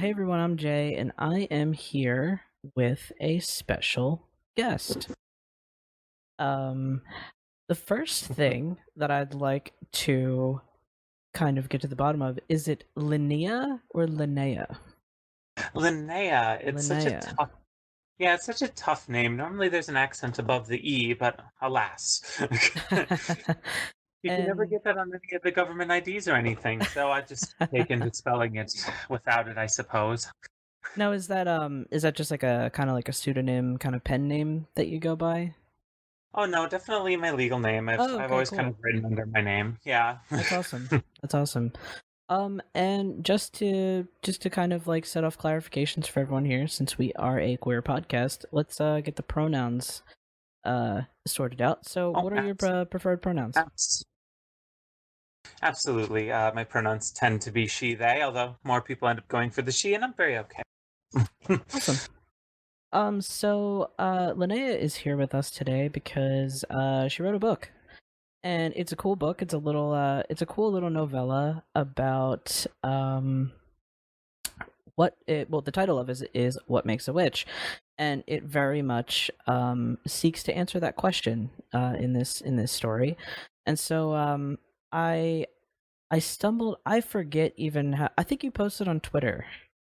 Hey everyone, I'm Jay, and I am here with a special guest. Um, the first thing that I'd like to kind of get to the bottom of, is it Linnea or Linnea? Linnea, Linnea. it's such a tough name. Normally there's an accent above the E, but alas. You can never And get that on any of the government IDs or anything, so I just take into spelling it without it, I suppose. now is that just like a kind of like a pseudonym kind of pen name that you go by? Oh no, definitely my legal name. I've Oh, I've okay, always kind cool. of written under my name. Yeah. That's awesome. That's awesome. And just to kind of like set off clarifications for everyone here, since we are a queer podcast, let's get the pronouns sorted out. So, Oh, what are your preferred pronouns? abs- absolutely. My pronouns tend to be she, they, although more people end up going for the she, and I'm very okay. Awesome. Linnea is here with us today because she wrote a book, and it's a cool book. It's a cool little novella about the title of it is What Makes a Witch, and it very much seeks to answer that question in this story. And so I stumbled. I forget even how. I think you posted on Twitter.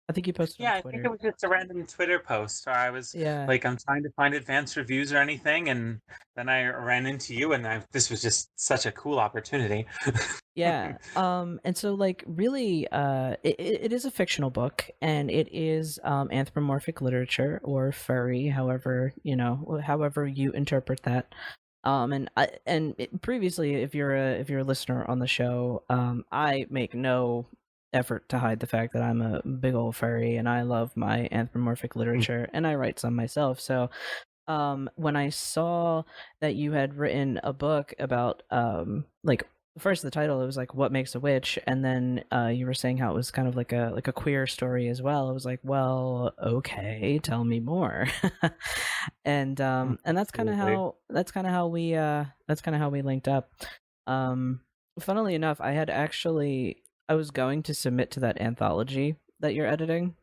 I think you posted on Yeah, I think it Twitter. was just a random Twitter post where I was Yeah, like, I'm trying to find advanced reviews or anything, and then I ran into you, and this was just such a cool opportunity. yeah. And so like really, it is a fictional book, and it is anthropomorphic literature or furry, however you interpret that. Previously, if you're a listener on the show, I make no effort to hide the fact that I'm a big old furry and I love my anthropomorphic literature and I write some myself. So, when I saw that you had written a book about like first the title, it was like what makes a witch, and then you were saying how it was kind of like a queer story as well. I was like, well, okay, tell me more. And Absolutely. that's kind of how we linked up. um Funnily enough, I was going to submit to that anthology that you're editing,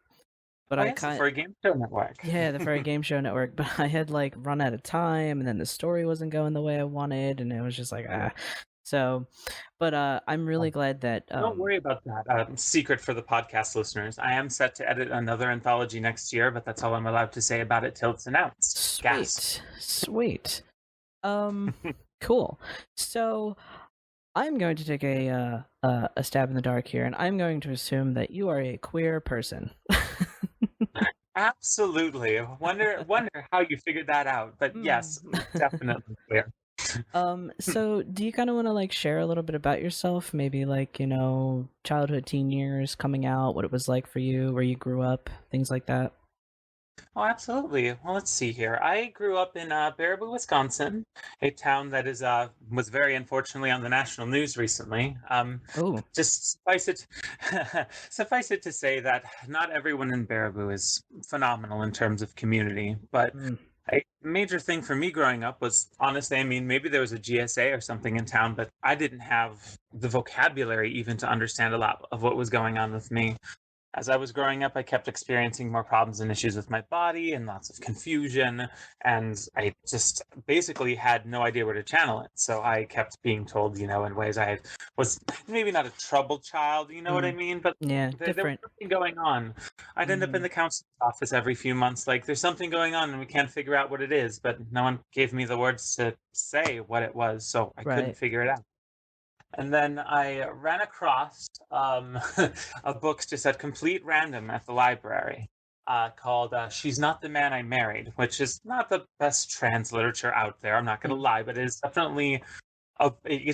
but Oh, I yes, kind for a game show network. yeah, the Furry Game Show Network, but I had like run out of time, and then the story wasn't going the way I wanted, and it was just like so but I'm really Oh, glad that don't worry about that. Secret for the podcast listeners. I am set to edit another anthology next year, but that's all I'm allowed to say about it till it's announced. Gasp. sweet. um cool. So I'm going to take a stab in the dark here, and I'm going to assume that you are a queer person. Absolutely. Wonder how you figured that out. But Hmm. yes, definitely clear. So do you kind of want to like share a little bit about yourself? Maybe like, childhood, teen years, coming out, what it was like for you, where you grew up, things like that. Oh, absolutely. Well, let's see here. I grew up in Baraboo, Wisconsin, a town that was very unfortunately on the national news recently. Oh. Just suffice it to say that not everyone in Baraboo is phenomenal in terms of community, but Mm. a major thing for me growing up was honestly, I mean, maybe there was a GSA or something in town, but I didn't have the vocabulary even to understand a lot of what was going on with me. As I was growing up, I kept experiencing more problems and issues with my body and lots of confusion. And I just basically had no idea where to channel it. So I kept being told, in ways was maybe not a troubled child, you know what I Mm. mean? But Yeah, there was different. something going on. I'd end up in Mm. the counselor's office every few months, like, there's something going on and we can't figure out what it is. But no one gave me the words to say what it was. So I couldn't Right. figure it out. And then I ran across a book just at complete random at the library called She's Not the Man I Married, which is not the best trans literature out there, I'm not going to Mm. lie, but it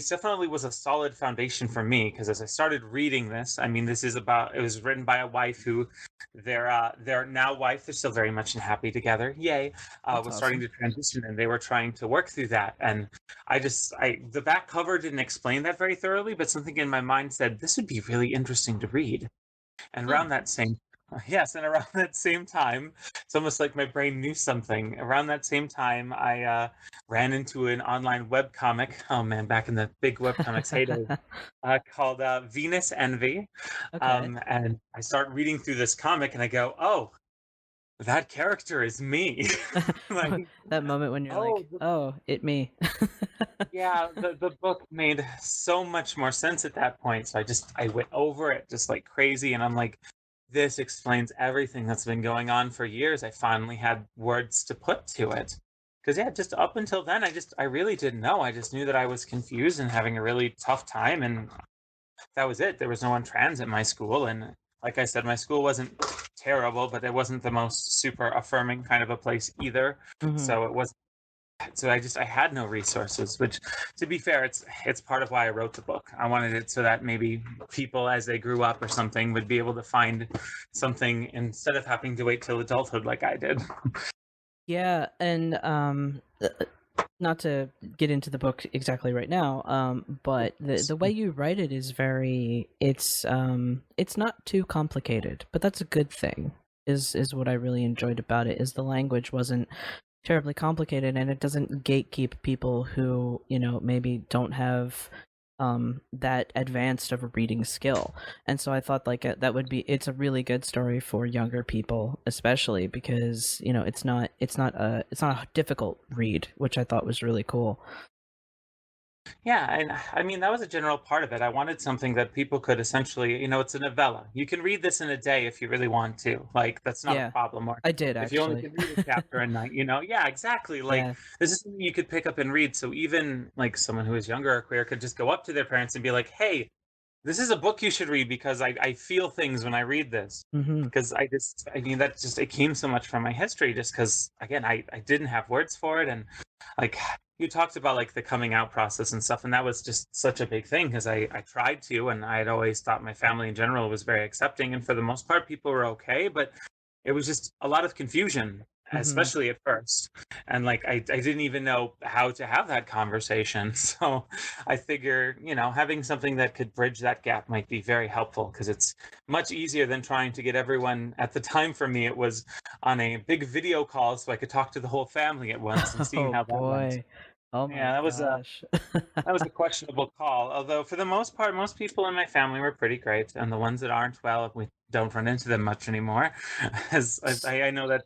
definitely was a solid foundation for me because as I started reading this, I mean, it was written by a wife who their now wife, they're still very much and happy together, yay, That's was starting awesome. to transition and they were trying to work through that. And the back cover didn't explain that very thoroughly, but something in my mind said this would be really interesting to read. And Hmm. around that same Yes, and around that same time, it's almost like my brain knew something. Around that same time, I ran into an online webcomic. Oh man, back in the big webcomics heyday, called Venus Envy. Okay. And I start reading through this comic, and I go, "Oh, that character is me." Like, That moment when you're oh, like, "Oh, it me." yeah, the book made so much more sense at that point. So I went over it just like crazy, and I'm like, this explains everything that's been going on for years. I finally had words to put to it. Because yeah, just up until then, I really didn't know. I just knew that I was confused and having a really tough time, and that was it. There was no one trans at my school, and like I said, my school wasn't terrible, but it wasn't the most super affirming kind of a place either. Mhm. So it was so I had no resources, which, to be fair, it's part of why I wrote the book. I wanted it so that maybe people as they grew up or something would be able to find something instead of having to wait till adulthood like I did. Yeah, and not to get into the book exactly right now, but the way you write it is very it's not too complicated, but that's a good thing. Is what I really enjoyed about it is the language wasn't terribly complicated and it doesn't gatekeep people who, maybe don't have that advanced of a reading skill. And so I thought like that would be it's a really good story for younger people, especially because it's not a difficult read, which I thought was really cool. Yeah, and I mean that was a general part of it. I wanted something that people could essentially, it's a novella. You can read this in a day if you really want to. Like that's not a Yeah, problem. Or I did if you only actually. can read a chapter a night, yeah, exactly. Like Yeah. this is something you could pick up and read. So even like someone who is younger or queer could just go up to their parents and be like, "Hey, this is a book you should read because I feel things when I read this." Mhm. Because I mean, that just, it came so much from my history just because, again, I didn't have words for it. And like, you talked about like the coming out process and stuff. And that was just such a big thing because I tried to, and I had always thought my family in general was very accepting. And for the most part, people were okay. But it was just a lot of confusion, Mhm. especially at first. And like I didn't even know how to have that conversation. So I figure, having something that could bridge that gap might be very helpful because it's much easier than trying to get everyone. At the time for me, it was on a big video call so I could talk to the whole family at once and seeing Oh how that went. boy. Oh Yeah, my gosh. that was a questionable call. Although for the most part, most people in my family were pretty great, and the ones that aren't, well, we don't run into them much anymore. As I know that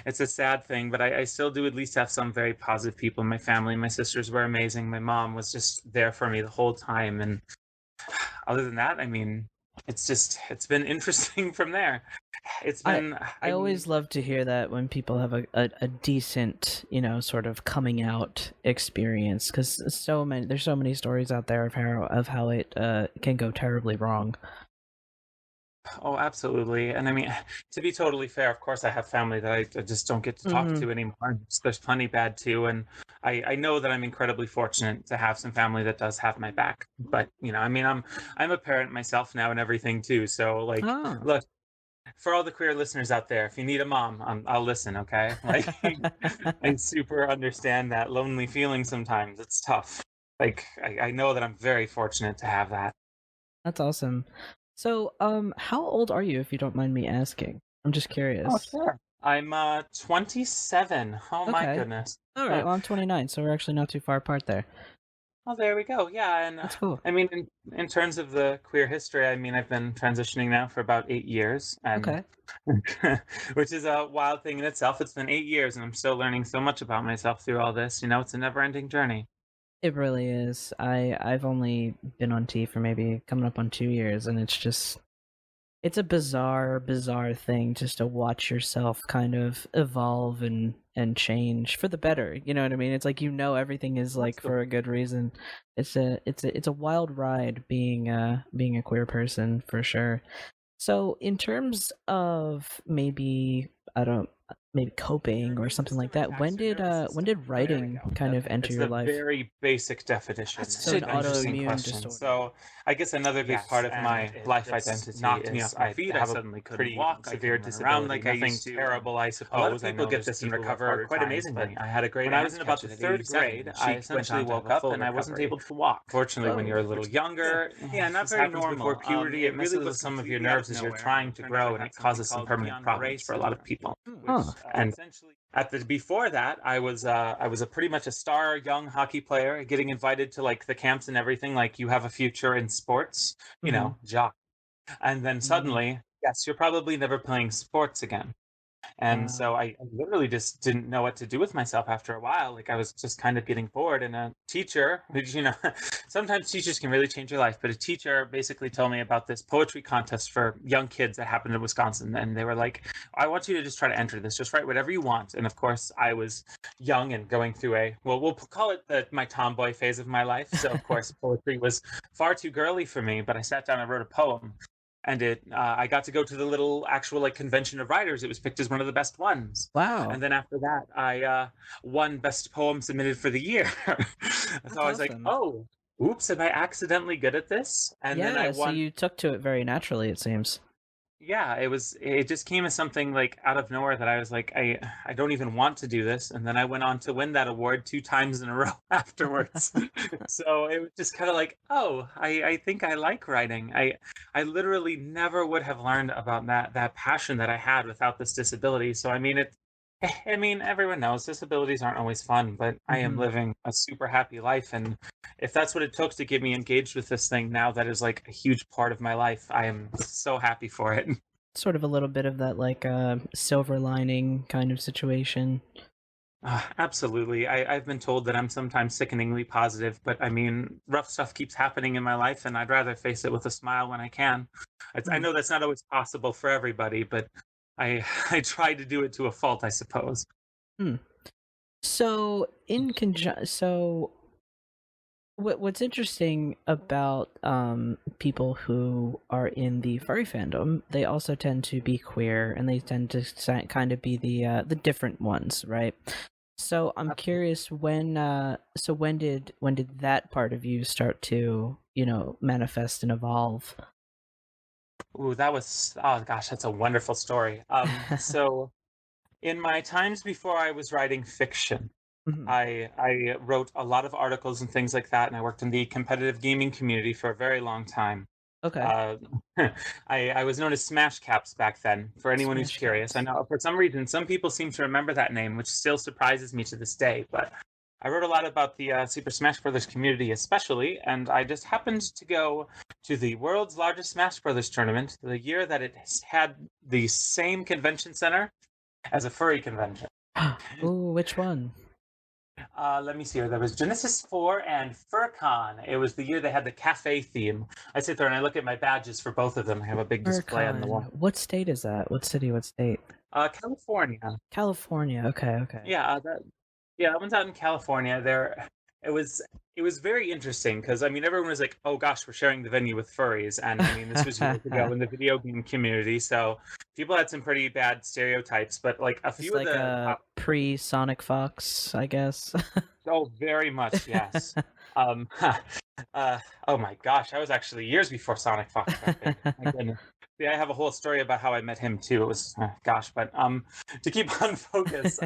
it's a sad thing, but I still do at least have some very positive people in my family. My sisters were amazing. My mom was just there for me the whole time. And other than that, I mean, it's been interesting from there. It's I been, I I mean, always love to hear that when people have a decent, sort of coming out experience, because there's so many stories out there of how it can go terribly wrong. oh, absolutely. And I mean, to be totally fair, of course, I have family that I just don't get to talk Mm-hmm. to anymore. There's plenty bad too. And I know that I'm incredibly fortunate to have some family that does have my back. But, I mean, I'm a parent myself now and everything too. So like, Oh. look, for all the queer listeners out there, if you need a mom, I'll listen, okay? Like, I super understand that lonely feeling sometimes. It's tough. Like, I know that I'm very fortunate to have that. That's awesome. So, how old are you, if you don't mind me asking? I'm just Oh, curious. sure. I'm 27. Oh my Okay. goodness. All right. Well, I'm 29, so we're actually not too far apart there. Oh, there we go. Yeah, and That's cool. I mean, in terms of the queer history, I mean, I've been transitioning now for about 8 years, and Okay. which is a wild thing in itself. It's been 8 years, and I'm still learning so much about myself through all this. It's a never-ending journey. It really is. I've only been on T for maybe coming up on 2 years, and it's a bizarre thing just to watch yourself kind of evolve and change for the better. You know what I mean? It's like everything is like for a Absolutely. good reason. It's a wild ride being a queer person for sure. So in terms of maybe I don't maybe coping or something like that. When did writing kind of enter It's your the life? very basic definition. So It's an an interesting autoimmune question. disorder. So I guess another big part of my life identity knocked me off my feet. I suddenly couldn't walk. Severe disability. Like nothing terrible, I suppose. A lot of people get this and recover quite amazingly. I had a great. When I was in about the third grade, I essentially woke up and I wasn't able to walk. Fortunately, when you're a little younger, yeah, not very normal. Before puberty, it messes with some of your nerves as you're trying to grow, and it causes some permanent problems for a lot of people. Huh. And before that, I was a pretty much a star young hockey player, getting invited to like the camps and everything. Like you have a future in sports, you know, jock. And then suddenly, yes, you're probably never playing sports again. And so I literally just didn't know what to do with myself after a while. Like I was just kind of getting bored. And a teacher, which, you know, sometimes teachers can really change your life, but a teacher basically told me about this poetry contest for young kids that happened in Wisconsin. And they were like, I want you to just try to enter this, just write whatever you want. And of course, I was young and going through we'll call it my tomboy phase of my life. So of course, poetry was far too girly for me, but I sat down and wrote a poem. And I got to go to the little actual like convention of writers. It was picked as one of the best ones. Wow. And then after that, I won best poem submitted for the year. So I was like, oh, oops, am I accidentally good at this? And then I won. So you took to it very naturally, it seems. Yeah, it just came as something like out of nowhere that I was like, I don't even want to do this. And then I went on to win that award 2 times in a row afterwards. So it was just kind of like, oh, I think I like writing. I literally never would have learned about that passion that I had without this disability. So I mean everyone knows disabilities aren't always fun, but I am living a super happy life. And if that's what it took to get me engaged with this thing now, that is like a huge part of my life. I am so happy for it. Sort of a little bit of that like silver lining kind of situation. Absolutely. I've been told that I'm sometimes sickeningly positive, but I mean, rough stuff keeps happening in my life, and I'd rather face it with a smile when I can. I know that's not always possible for everybody, but I try to do it to a fault, I suppose. So what's interesting about people who are in the furry fandom, they also tend to be queer, and they tend to kind of be the different ones, right? So I'm curious when did that part of you start to, you know, manifest and evolve? Ooh, oh gosh, that's a wonderful story. So in my times before I was writing fiction, I wrote a lot of articles and things like that, and I worked in the competitive gaming community for a very long time. Okay. I was known as Smash Caps back then, for anyone who's curious. I know for some reason some people seem to remember that name, which still surprises me to this day, but I wrote a lot about the Super Smash Brothers community especially, and I just happened to go to the world's largest Smash Brothers tournament the year that it had the same convention center as a furry convention. Ooh, which one? Let me see here. There was Genesis 4 and FurCon. It was the year they had the cafe theme. I sit there and I look at my badges for both of them. I have a big display on the wall. What state is that? What city? What state? California. California. Okay. Yeah, that one's out in California. It was very interesting because I mean everyone was like, "Oh gosh, we're sharing the venue with furries," and I mean this was years ago in the video game community, so people had some pretty bad stereotypes. But like a few of the pre-Sonic Fox, I guess. Oh, very much, yes. Oh my gosh, I was actually years before Sonic Fox. My goodness. Yeah, I have a whole story about how I met him too. It was but to keep on focus,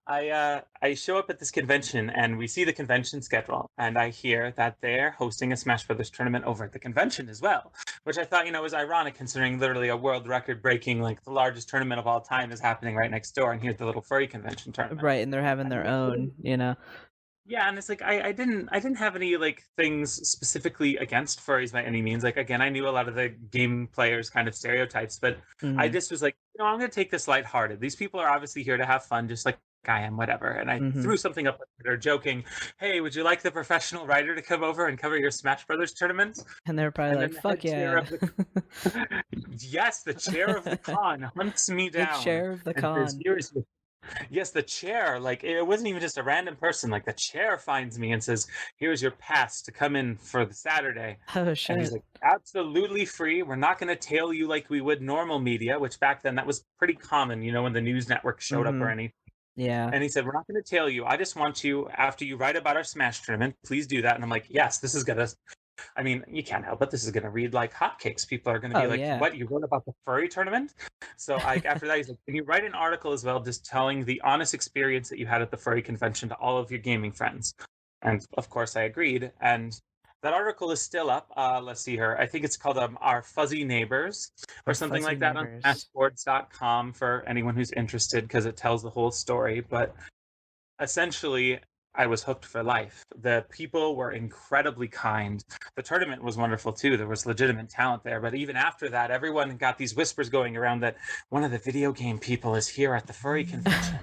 I show up at this convention and we see the convention schedule, and I hear that they're hosting a Smash Brothers tournament over at the convention as well, which I thought, was ironic considering literally a world record breaking, like the largest tournament of all time is happening right next door, and here's the little furry convention tournament. Right, and they're having their own, Yeah, and it's like I didn't have any like things specifically against furries by any means. Like again, I knew a lot of the game players kind of stereotypes, but I just was like, I'm gonna take this lighthearted. These people are obviously here to have fun, just like I am, whatever. And I threw something up on Twitter joking, "Hey, would you like the professional writer to come over and cover your Smash Brothers tournament?" And they're probably like, "Fuck yeah!" Yes, the chair of the con hunts me down. The chair of the con. Seriously, Yes, the chair, like it wasn't even just a random person. Like the chair finds me and says, "Here's your pass to come in for the Saturday." Oh And he's shit. like, "Absolutely free. We're not going to tail you like we would normal media," which back then that was pretty common, when the news network showed up or Mm-hmm. anything. Yeah. And he said, "We're not going to tail you. I just want you, after you write about our Smash tournament, please do that." And I'm like, "Yes, this is gonna." I mean, you can't help but this is going to read like hotcakes. People are going to be Oh like, yeah. "What? You wrote about the furry tournament?" So, like after that, he's like, "Can you write an article as well, just telling the honest experience that you had at the furry convention to all of your gaming friends?" And of course, I agreed. And that article is still up. Let's see here. I think it's called "Our Fuzzy Neighbors" or Our something fuzzy like that on neighbors. smashboards.com for anyone who's interested, because it tells the whole story. But essentially, I was hooked for life. The people were incredibly kind. The tournament was wonderful too. There was legitimate talent there. But even after that, everyone got these whispers going around that one of the video game people is here at the furry convention.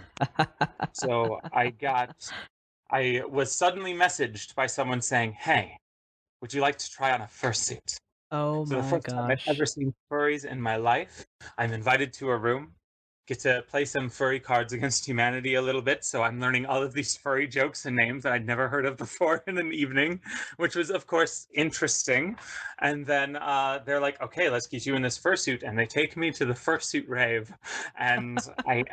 So I was suddenly messaged by someone saying, "Hey, would you like to try on a fursuit?" Oh So the my first time I've ever gosh. seen furries in my life. I'm invited to a room, get to play some furry Cards Against Humanity a little bit. So I'm learning all of these furry jokes and names that I'd never heard of before in an evening, which was, of course, interesting. And then they're like, "Okay, let's get you in this fursuit," and they take me to the fursuit rave, and I.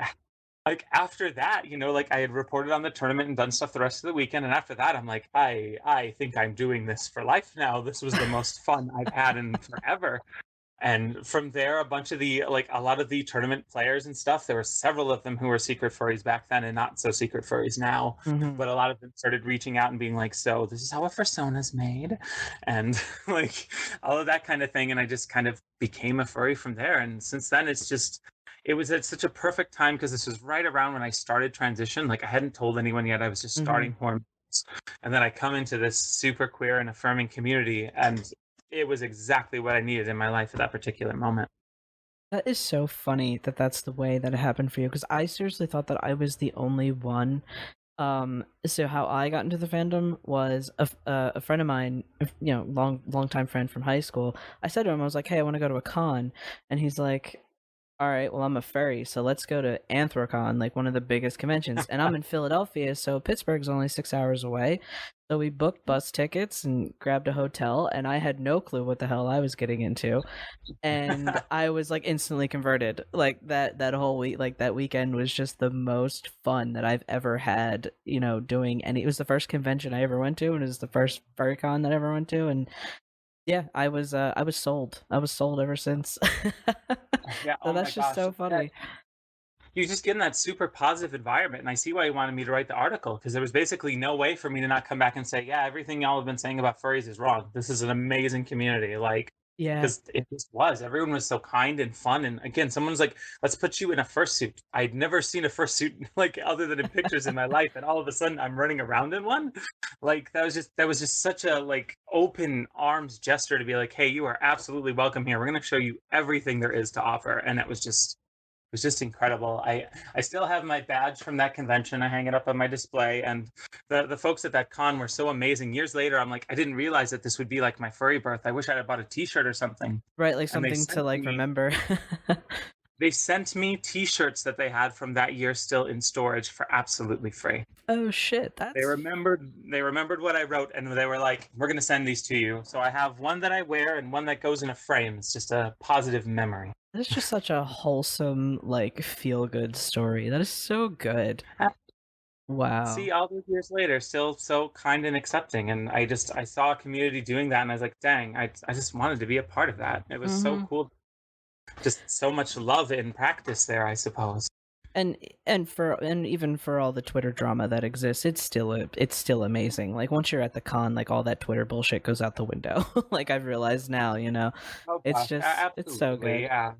Like after that, like I had reported on the tournament and done stuff the rest of the weekend, and after that, I'm like, I think I'm doing this for life now. This was the most fun I've had in forever. And from there, a lot of the tournament players and stuff, there were several of them who were secret furries back then and not so secret furries now. Mm-hmm. But a lot of them started reaching out and being like, "So this is how a persona's made," and like all of that kind of thing. And I just kind of became a furry from there. And since then, it was at such a perfect time, because this was right around when I started transition. Like I hadn't told anyone yet. I was just Mm-hmm. starting hormones. And then I come into this super queer and affirming community, and it was exactly what I needed in my life at that particular moment. That is so funny that that's the way that it happened for you, because I seriously thought that I was the only one. So how I got into the fandom was a friend of mine, long time friend from high school. I said to him, I was like, "Hey, I want to go to a con," and he's like, "All right, well, I'm a furry, so let's go to Anthrocon, like one of the biggest conventions." And I'm in Philadelphia, so Pittsburgh's only 6 hours away. So we booked bus tickets and grabbed a hotel, and I had no clue what the hell I was getting into. And I was like instantly converted. Like that whole week, like that weekend was just the most fun that I've ever had. Doing any. It was the first convention I ever went to, and it was the first furrycon that I ever went to, and yeah, I was sold. I was sold ever since. Yeah, So oh my that's just gosh. so Yeah, funny. you just get in that super positive environment. And I see why you wanted me to write the article, because there was basically no way for me to not come back and say, "Yeah, everything y'all have been saying about furries is wrong. This is an amazing community." Like, Yeah. because it just was. Everyone was so kind and fun. And again, someone's like, "Let's put you in a fursuit." I'd never seen a fursuit like other than in pictures in my life, and all of a sudden I'm running around in one. Like that was just such a like open arms gesture to be like, "Hey, you are absolutely welcome here. We're gonna show you everything there is to offer." And it was just incredible. I still have my badge from that convention. I hang it up on my display, and the folks at that con were so amazing. Years later, I'm like, I didn't realize that this would be like my furry birth. I wish I had bought a T-shirt or something. Right, like And they something to sent like me remember. they sent me T-shirts that they had from that year still in storage for absolutely free. Oh shit, They that's remembered what I wrote, and they were like, "We're gonna send these to you." So I have one that I wear and one that goes in a frame. It's just a positive memory. that's just such a wholesome, like feel good story. That is so good. See, Wow. all these years later, still so kind and accepting. And I saw a community doing that, and I was like, dang, I just wanted to be a part of that. It was so Mm-hmm. cool. Just so much love in practice there, I suppose. And even for all the Twitter drama that exists, it's still amazing. Like once you're at the con, like all that Twitter bullshit goes out the window. Like I've realized now, Oh it's gosh, it's so absolutely, good. yeah.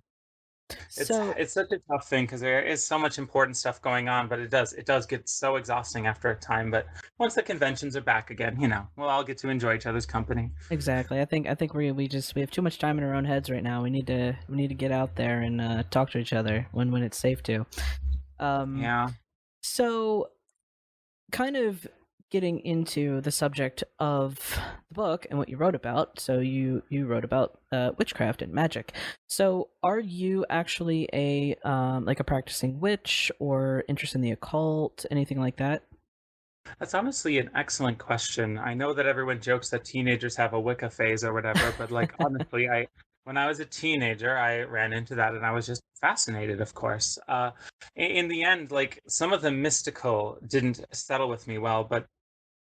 It's So it's such a tough thing, because there is so much important stuff going on, but it does get so exhausting after a time. But once the conventions are back again, we'll all get to enjoy each other's company. exactly, I think we have too much time in our own heads right now. We need to get out there and talk to each other when it's safe to. Um, Yeah. so kind of getting into the subject of the book and what you wrote about, so you wrote about witchcraft and magic. So, are you actually a like a practicing witch or interested in the occult, anything like that? That's honestly an excellent question. I know that everyone jokes that teenagers have a Wicca phase or whatever, but like honestly, I when I was a teenager, I ran into that and I was just fascinated, of course. In the end, like some of the mystical didn't settle with me well, but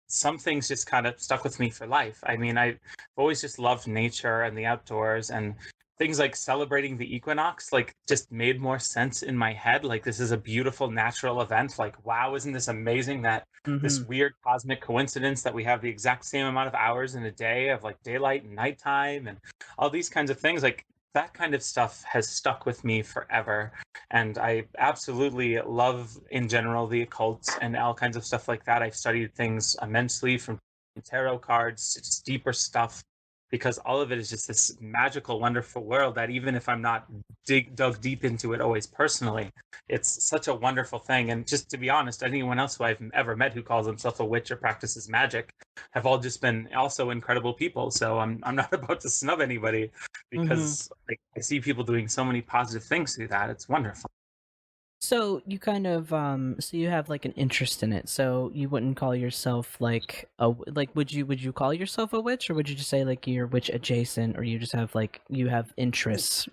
some things just kind of stuck with me for life. I mean, I've always just loved nature and the outdoors, and things like celebrating the equinox like just made more sense in my head. Like this is a beautiful natural event. Like, wow, isn't this amazing that this Mm-hmm. weird cosmic coincidence that we have the exact same amount of hours in a day of like daylight and nighttime and all these kinds of things. Like that kind of stuff has stuck with me forever. And I absolutely love, in general, the occult and all kinds of stuff like that. I've studied things immensely from tarot cards to just deeper stuff because all of it is just this magical, wonderful world that even if I'm not dug deep into it always personally, it's such a wonderful thing. And just to be honest, anyone else who I've ever met who calls himself a witch or practices magic have all just been also incredible people. So I'm not about to snub anybody Mm-hmm. because like I see people doing so many positive things through that. It's wonderful. So you kind of so you have like an interest in it. So you wouldn't call yourself like like would you call yourself a witch, or would you just say like you're witch adjacent, or you just have like you have interests?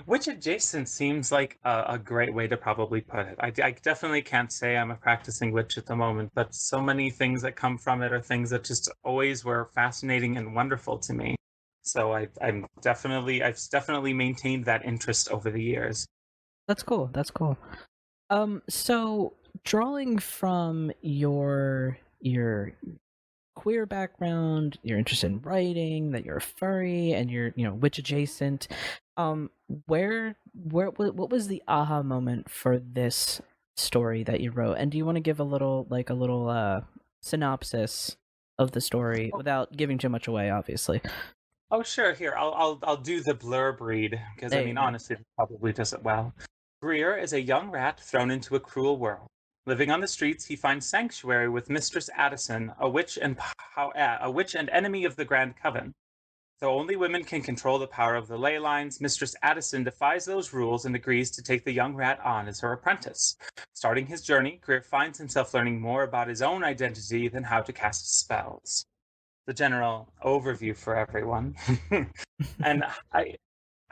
Which adjacent seems like a great way to probably put it. I definitely can't say I'm a practicing witch at the moment, but so many things that come from it are things that just always were fascinating and wonderful to me. So I've definitely maintained that interest over the years. That's cool. That's cool. So drawing from your queer background, you're interested in writing, that you're a furry, and you're witch adjacent. Um, what was the aha moment for this story that you wrote? And do you want to give a little synopsis of the story without giving too much away, obviously? Oh, sure. Here, I'll do the blurb read because I There you mean, go. honestly, it probably does it well. Greer is a young rat thrown into a cruel world. Living on the streets, he finds sanctuary with Mistress Addison, a witch and enemy of the Grand Coven. Though only women can control the power of the ley lines, Mistress Addison defies those rules and agrees to take the young rat on as her apprentice. Starting his journey, Greer finds himself learning more about his own identity than how to cast spells. The general overview for everyone. And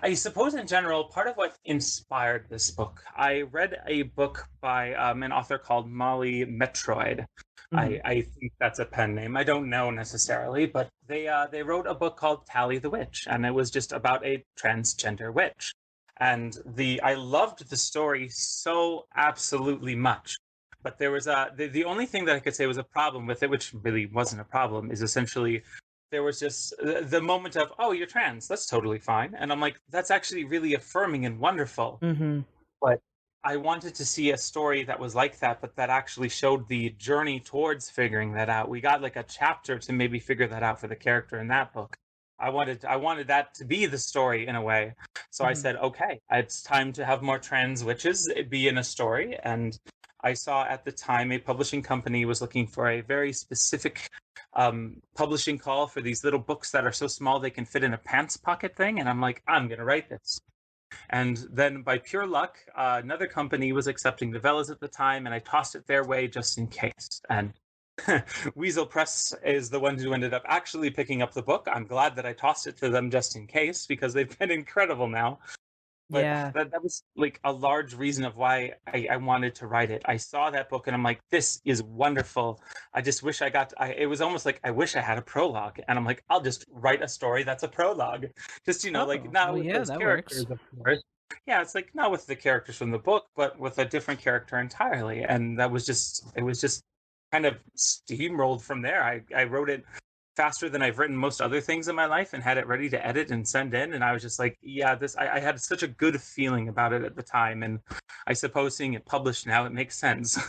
I suppose in general, part of what inspired this book, I read a book by an author called Molly Metroid. Hmm. I think that's a pen name. I don't know necessarily, but they wrote a book called Tally the Witch, and it was just about a transgender witch. And the I loved the story so absolutely much. But there was the only thing that I could say was a problem with it, which really wasn't a problem, is essentially there was just the moment of, oh, you're trans, that's totally fine. And I'm like, that's actually really affirming and wonderful. Hmm. But I wanted to see a story that was like that, but that actually showed the journey towards figuring that out. We got like a chapter to maybe figure that out for the character in that book. I wanted that to be the story in a way. So I Hmm. said, okay, it's time to have more trans witches be in a story. And I saw at the time a publishing company was looking for a very specific publishing call for these little books that are so small they can fit in a pants pocket thing. And I'm like, I'm going to write this. And then by pure luck, another company was accepting novellas at the time, and I tossed it their way just in case. And Weasel Press is the one who ended up actually picking up the book. I'm glad that I tossed it to them just in case because they've been incredible now. But Yeah. that was like a large reason of why I wanted to write it. I saw that book and I'm like, this is wonderful. I just wish it was almost like I wish I had a prologue. And I'm like, I'll just write a story that's a prologue. Just, like Oh, not well, with yeah, those that works. characters, of course. Yeah, it's like not with the characters from the book, but with a different character entirely. And it was just kind of steamrolled from there. I wrote it faster than I've written most other things in my life and had it ready to edit and send in. And I was just like, yeah, I had such a good feeling about it at the time. And I suppose seeing it published now, it makes sense.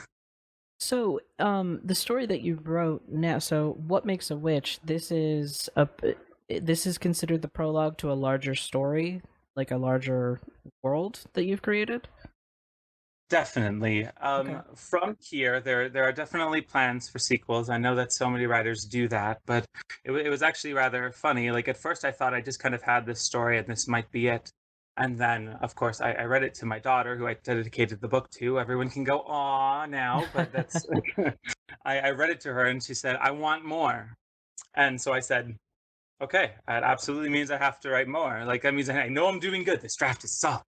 So, the story that you wrote now. So, what makes a witch? This is considered the prologue to a larger story, like a larger world that you've created. Definitely. Okay. From here, there are definitely plans for sequels. I know that so many writers do that, but it was actually rather funny. Like at first, I thought I just kind of had this story and this might be it. And then, of course, I read it to my daughter, who I dedicated the book to. Everyone can go "aw" now, but that's I read it to her and she said, "I want more." And so I said, "Okay, that absolutely means I have to write more. Like that means I know I'm doing good. This draft is solid."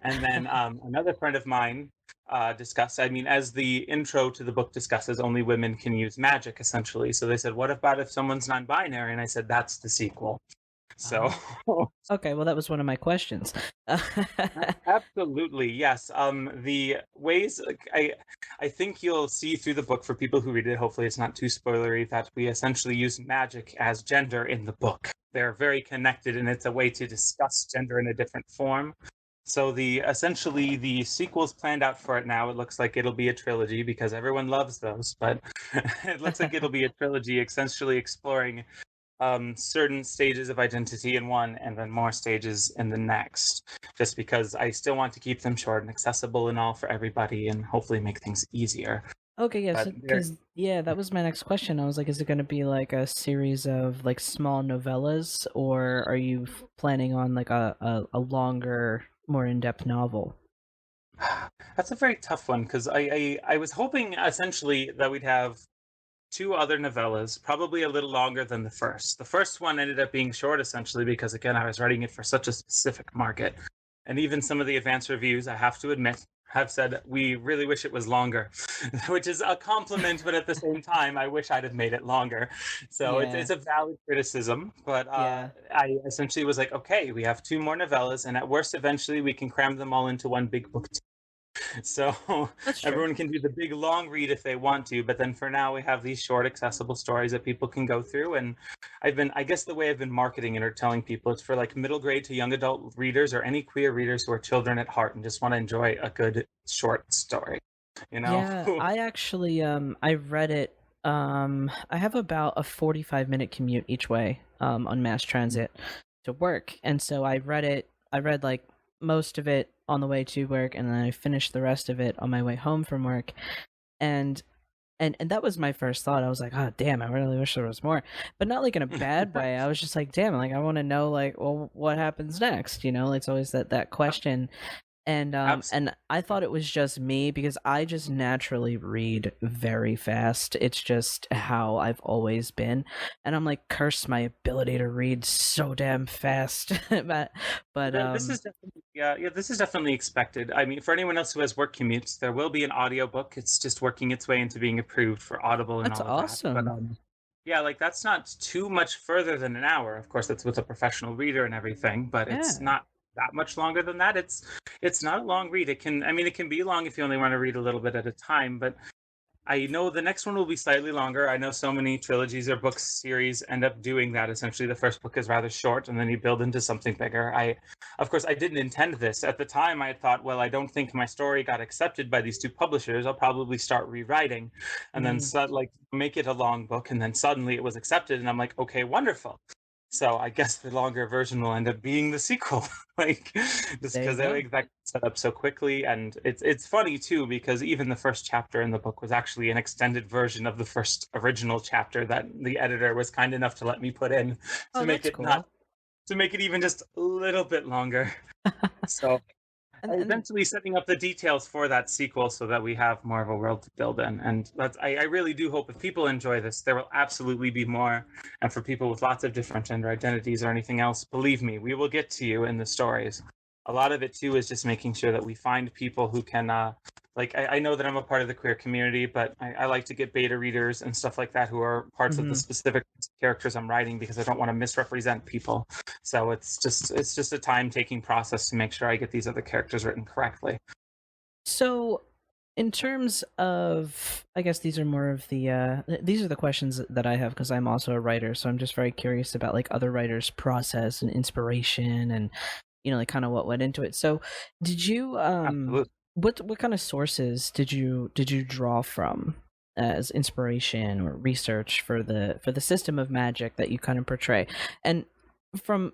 And then another friend of mine discussed, I mean, as the intro to the book discusses, only women can use magic, essentially. So they said, what about if someone's non binary? And I said, that's the sequel. So. Okay, well, that was one of my questions. Absolutely, yes. The ways I think you'll see through the book for people who read it. Hopefully, it's not too spoilery that we essentially use magic as gender in the book. They're very connected, and it's a way to discuss gender in a different form. So essentially the sequel's planned out for it now. It looks like it'll be a trilogy because everyone loves those, but it looks like it'll be a trilogy essentially exploring certain stages of identity in one and then more stages in the next, just because I still want to keep them short and accessible and all for everybody and hopefully make things easier. Okay, yes, But because that was my next question. I was like, is it going to be like a series of like small novellas, or are you planning on like a longer, more in-depth novel? that's a very tough one because I was hoping essentially that we'd have two other novellas, probably a little longer than the first. The first one ended up being short, essentially, because again, I was writing it for such a specific market. And even some of the advanced reviews, I have to admit, have said, we really wish it was longer, which is a compliment, but at the same time, I wish I'd have made it longer. So Yeah, it's a valid criticism, but yeah, I essentially was like, okay, we have two more novellas, and at worst, eventually, we can cram them all into one big book. So that's true. everyone can do the big long read if they want to, but then for now we have these short accessible stories that people can go through. And I guess the way I've been marketing it or telling people, it's for like middle grade to young adult readers or any queer readers who are children at heart and just want to enjoy a good short story, you know? Yeah, I actually I read it. I have about a 45-minute commute each way on mass transit to work, and so I read like most of it on the way to work, and then I finished the rest of it on my way home from work. And and that was my first thought. I was like, oh damn, I really wish there was more, but not like in a bad way. I was just like, damn, like I want to know like, well, what happens next, you know? It's always that question. Absolutely. And I thought it was just me because I just naturally read very fast. It's just how I've always been, and I'm like, curse my ability to read so damn fast. But This is definitely, yeah, this is definitely expected. I mean, for anyone else who has work commutes, there will be an audiobook. It's just working its way into being approved for Audible and that's all of that. But awesome. yeah, like that's not too much further than an hour. Of course, that's with a professional reader and everything, but it's Yeah, not that much longer than that. It's not a long read. I mean, it can be long if you only want to read a little bit at a time, but I know the next one will be slightly longer. I know so many trilogies or book series end up doing that. Essentially, the first book is rather short, and then you build into something bigger. Of course, I didn't intend this at the time. I had thought, well, I don't think my story got accepted by these two publishers. I'll probably start rewriting, and then mm, like make it a long book. And then suddenly it was accepted, and I'm like, okay, wonderful. So I guess the longer version will end up being the sequel, like just there you because I go. think that set up so quickly, and it's funny too because even the first chapter in the book was actually an extended version of the first original chapter that the editor was kind enough to let me put in Oh, to make that's it not cool. to make it even just a little bit longer. So And eventually setting up the details for that sequel so that we have more of a world to build in. And I really do hope if people enjoy this, there will absolutely be more. And for people with lots of different gender identities or anything else, believe me, we will get to you in the stories. A lot of it too is just making sure that we find people who can like I know that I'm a part of the queer community, but I like to get beta readers and stuff like that who are parts of the mhm. specific characters I'm writing because I don't want to misrepresent people. So it's just a time taking process to make sure I get these other characters written correctly. So, in terms of, I guess these are more of the these are the questions that I have because I'm also a writer, so I'm just very curious about like other writers' process and inspiration, and like kind of what went into it. So, did you Absolutely. what kind of sources did you draw from as inspiration or research for the system of magic that you kind of portray? And from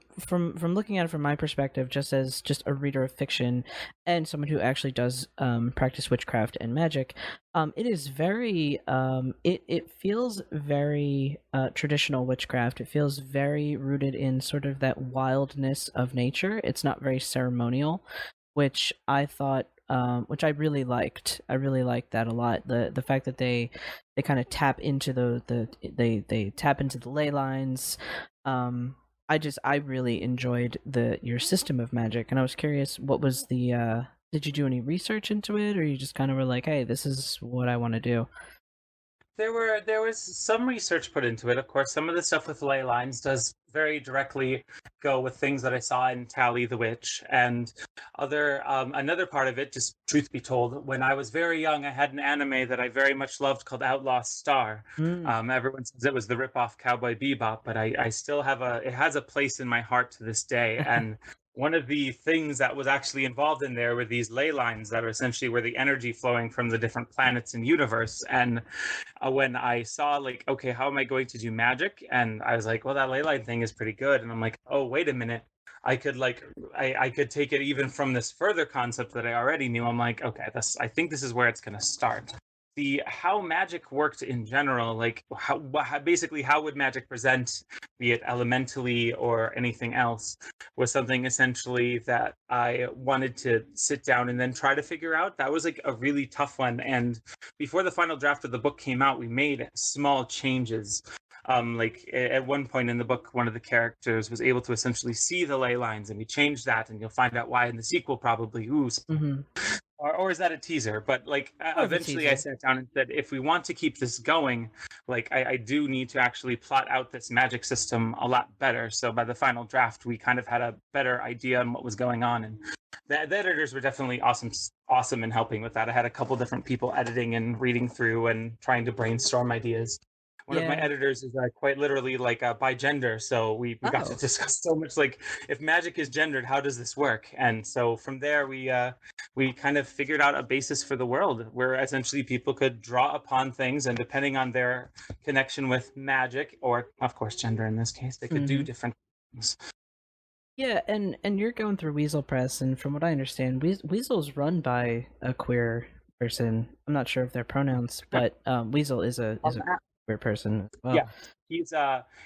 looking at it from my perspective, just as just a reader of fiction and someone who actually does practice witchcraft and magic, it is very it feels very traditional witchcraft. It feels very rooted in sort of that wildness of nature. It's not very ceremonial, which I thought which I really liked. I really liked that a lot. The fact that they kind of tap into they tap into the ley lines. I really enjoyed your system of magic, and I was curious, what was the did you do any research into it, or you just kind of were like, hey, this is what I want to do? There was some research put into it. Of course, some of the stuff with ley lines does very directly go with things that I saw in Tally the Witch, and another part of it, just truth be told, when I was very young, I had an anime that I very much loved called Outlaw Star. Mm. Everyone says it was the ripoff Cowboy Bebop, but I still have it has a place in my heart to this day, and one of the things that was actually involved in there were these ley lines that are essentially where the energy flowing from the different planets and universe. And when I saw, like, okay, how am I going to do magic? And I was like, well, that ley line thing is pretty good. And I'm like, oh, wait a minute. I could I could take it even from this further concept that I already knew. I'm like, okay, I think this is where it's going to start. The how magic worked in general, like basically how would magic present, be it elementally or anything else, was something essentially that I wanted to sit down and then try to figure out. That was like a really tough one. And before the final draft of the book came out, we made small changes. Like at one point in the book, one of the characters was able to essentially see the ley lines, and we changed that, and you'll find out why in the sequel probably. Ooh, Mm-hmm. or is that a teaser? But like eventually I sat down and said, if we want to keep this going, like I do need to actually plot out this magic system a lot better. So by the final draft, we kind of had a better idea on what was going on, and the editors were definitely awesome in helping with that. I had a couple different people editing and reading through and trying to brainstorm ideas. One of my Yeah. editors is quite literally like by gender, so we got to discuss so much, like, if magic is gendered, how does this work? And so from there we kind of figured out a basis for the world where essentially people could draw upon things, and depending on their connection with magic, or of course gender in this case, they could do different things. Yeah, and you're going through Weasel Press, and from what I understand, Weasel's run by a queer person. I'm not sure of their pronouns, but Weasel is a queer person as well. Yeah,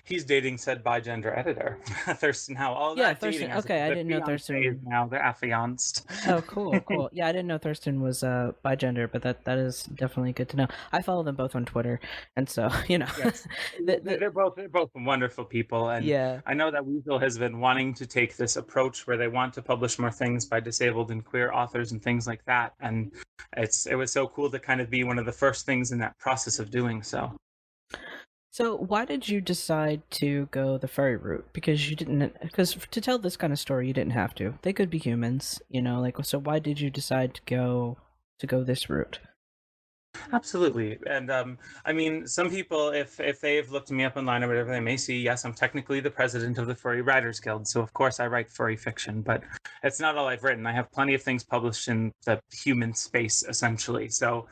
he's dating said bigender editor, Thurston Howell. All Yeah, that dating. Thurston. Okay, I didn't know Thurston. Now they're affianced. Oh, cool. Yeah, I didn't know Thurston was bigender, but that is definitely good to know. I follow them both on Twitter, and so Yes. They're both wonderful people, and yeah. I know that Weasel has been wanting to take this approach where they want to publish more things by disabled and queer authors and things like that, and it was so cool to kind of be one of the first things in that process of doing so. So why did you decide to go the furry route? Because to tell this kind of story, you didn't have to. They could be humans, so why did you decide to go this route? Absolutely. And I mean, some people, if they've looked me up online or whatever, they may see, yes, I'm technically the president of the Furry Writers Guild, so of course I write furry fiction, but it's not all I've written. I have plenty of things published in the human space, essentially. So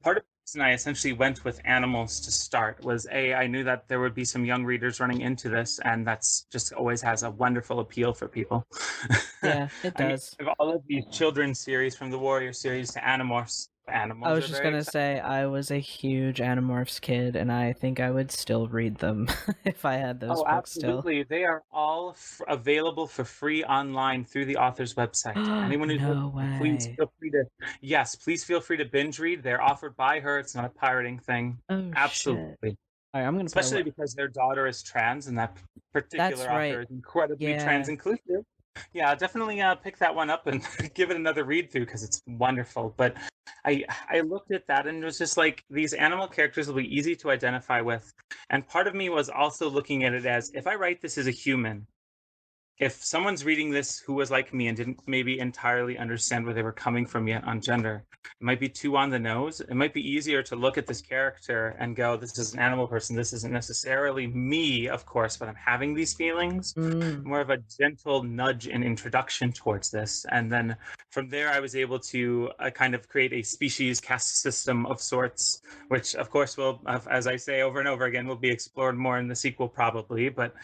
part of the reason I essentially went with Animorphs to start was, I knew that there would be some young readers running into this, and that's just always has a wonderful appeal for people. Yeah, it does. I mean, all of these children's series, from the Warrior series to Animorphs. I was just gonna say, I was a huge Animorphs kid, and I think I would still read them if I had those books absolutely. still. They are all available for free online through the author's website. Anyone who's No listening, please way. feel free to, yes, please feel free to binge read. They're offered by her. It's not a pirating thing. Oh, shit. Absolutely. All right, I'm gonna Especially because their daughter is trans, and that particular That's author right. is incredibly Yeah. trans inclusive. Yeah, definitely pick that one up and give it another read through, because it's wonderful. But I looked at that and it was just like, these animal characters will be easy to identify with. And part of me was also looking at it as, if I write this as a human, if someone's reading this who was like me and didn't maybe entirely understand where they were coming from yet on gender, it might be too on the nose. It might be easier to look at this character and go, this is an animal person. This isn't necessarily me, of course, but I'm having these feelings. More of a gentle nudge and introduction towards this. And then from there, I was able to kind of create a species caste system of sorts, which of course will, as I say over and over again, will be explored more in the sequel probably. But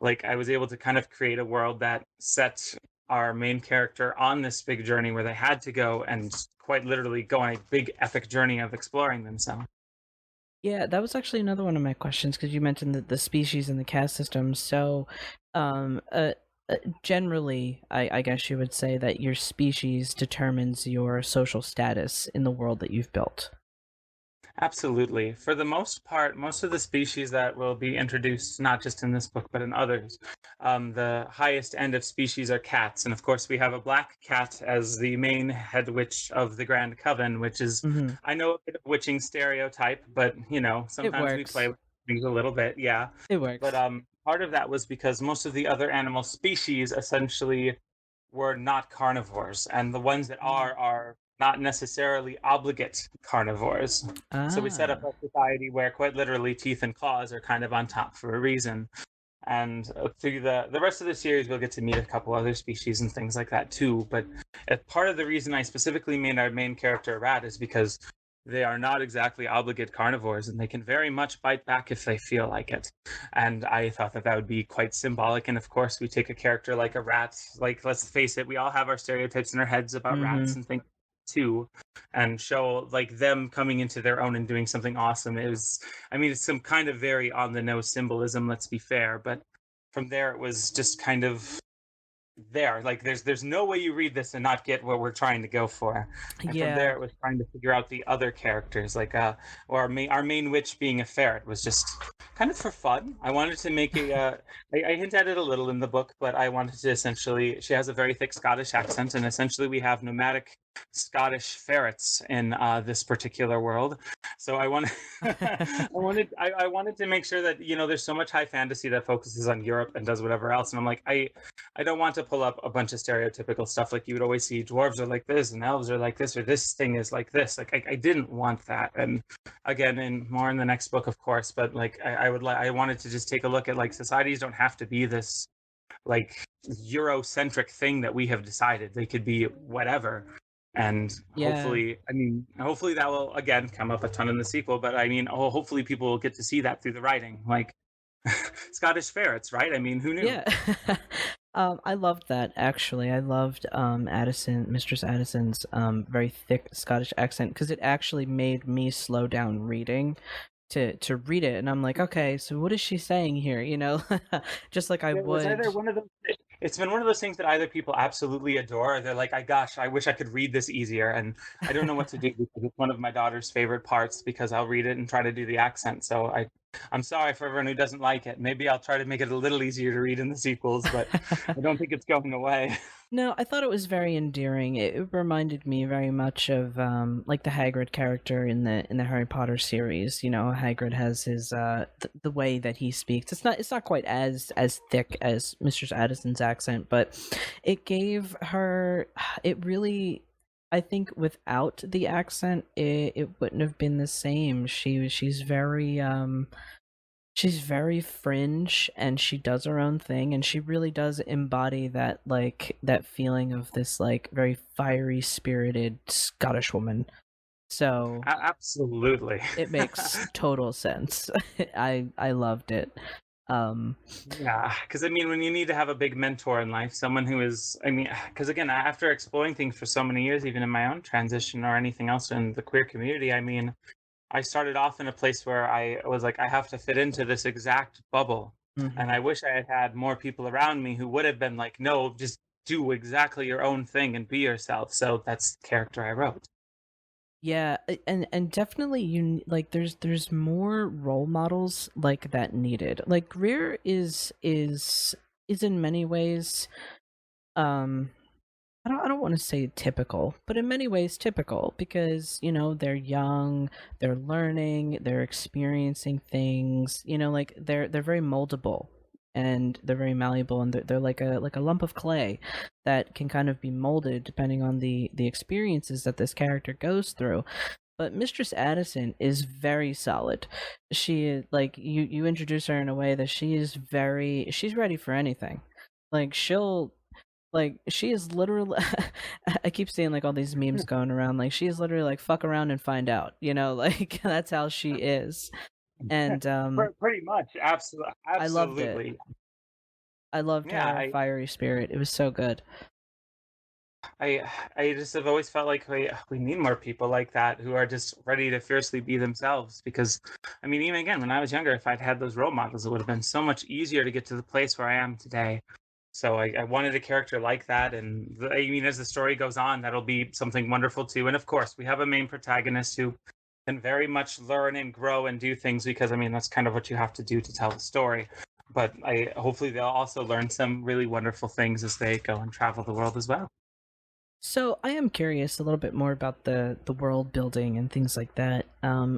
like I was able to kind of create a world that set our main character on this big journey where they had to go and quite literally go on a big epic journey of exploring themselves. Yeah, that was actually another one of my questions because you mentioned the species and the caste system. So, um, uh, generally, I guess you would say that your species determines your social status in the world that you've built. Absolutely. For the most part, most of the species that will be introduced, not just in this book, but in others, the highest end of species are cats. And of course, we have a black cat as the main head witch of the Grand Coven, which is, Mm-hmm. I know, a bit of witching stereotype, but, It sometimes we play works. with things a little bit, yeah. It But works. part of that was because most of the other animal species essentially were not carnivores, and the ones that Mm. are not necessarily obligate carnivores. So we set up Ah. a society where quite literally teeth and claws are kind of on top for a reason. And through the rest of the series, we'll get to meet a couple other species and things like that too. But part of the reason I specifically made our main character a rat is because they are not exactly obligate carnivores, and they can very much bite back if they feel like it. And I thought that that would be quite symbolic. And of course, we take a character like a rat. Like, let's face it, we all have our stereotypes in our heads about Mm-hmm. rats and things too, and show like them coming into their own and doing something awesome. It was, I mean, it's some kind of very on the nose symbolism, let's be fair, but from there it was just kind of there. Like there's no way you read this and not get what we're trying to go for. And from there Yeah. it was trying to figure out the other characters, like or our main witch being a ferret was just kind of for fun. I wanted to make a I hint at it a little in the book, but I wanted to essentially, she has a very thick Scottish accent, and essentially we have nomadic Scottish ferrets in this particular world. So I wanted I wanted to make sure that there's so much high fantasy that focuses on Europe and does whatever else, and I'm like, I don't want to pull up a bunch of stereotypical stuff like you would always see. Dwarves are like this, and elves are like this, or this thing is like this. Like I didn't want that. And again, in more in the next book, of course. But like I wanted to just take a look at like societies don't have to be this like Eurocentric thing that we have decided. They could be whatever. And Yeah. hopefully that will again come up a ton in the sequel. But I mean, hopefully people will get to see that through the writing. Like Scottish ferrets, right? I mean, who knew? Yeah. I loved that actually. I loved Mistress Addison's very thick Scottish accent because it actually made me slow down reading to read it, and I'm like, okay, so what is she saying here? Just like I It was would. either one of those. It's been one of those things that either people absolutely adore, or they're like, gosh, I wish I could read this easier." And I don't know what to do because it's one of my daughter's favorite parts because I'll read it and try to do the accent. So I'm sorry for everyone who doesn't like it. Maybe I'll try to make it a little easier to read in the sequels, but I don't think it's going away. No, I thought it was very endearing. It reminded me very much of like the Hagrid character in the Harry Potter series. Hagrid has his the way that he speaks. It's not quite as thick as Mistress Addison's accent, but it gave her it really, I think without the accent it wouldn't have been the same. She's very fringe and she does her own thing and she really does embody that feeling of this like very fiery spirited Scottish woman. So Absolutely. it makes total sense. I loved it. Um Yeah, because I mean, when you need to have a big mentor in life, someone who is, I mean, because again, after exploring things for so many years, even in my own transition or anything else in the queer community, I mean, I started off in a place where I was like, I have to fit into this exact bubble. And mhm. I wish I had had more people around me who would have been like, no, just do exactly your own thing and be yourself. So that's the character I wrote. Yeah, and definitely like there's more role models like that needed. Like Greer is in many ways um I don't want to say typical, but in many ways typical because, they're young, they're learning, they're experiencing things, like they're very moldable and they're very malleable and they're like a lump of clay that can kind of be molded depending on the experiences that this character goes through. But Mistress Addison is very solid. She like you introduce her in a way that she's ready for anything. Like she is literally I keep seeing like all these memes going around, like she is literally like fuck around and find out, like that's how she is. And Pretty much, absolutely, I loved it. absolutely. I loved Yeah, her fiery spirit. It was so good. I I just have always felt like we need more people like that who are just ready to fiercely be themselves. Because, I mean, even again, when I was younger, if I'd had those role models, it would have been so much easier to get to the place where I am today. So I wanted a character like that, and I mean, as the story goes on, that'll be something wonderful too. And of course, we have a main protagonist who can very much learn and grow and do things, because I mean that's kind of what you have to do to tell the story. But I hopefully they'll also learn some really wonderful things as they go and travel the world as well. So I am curious a little bit more about the world building and things like that.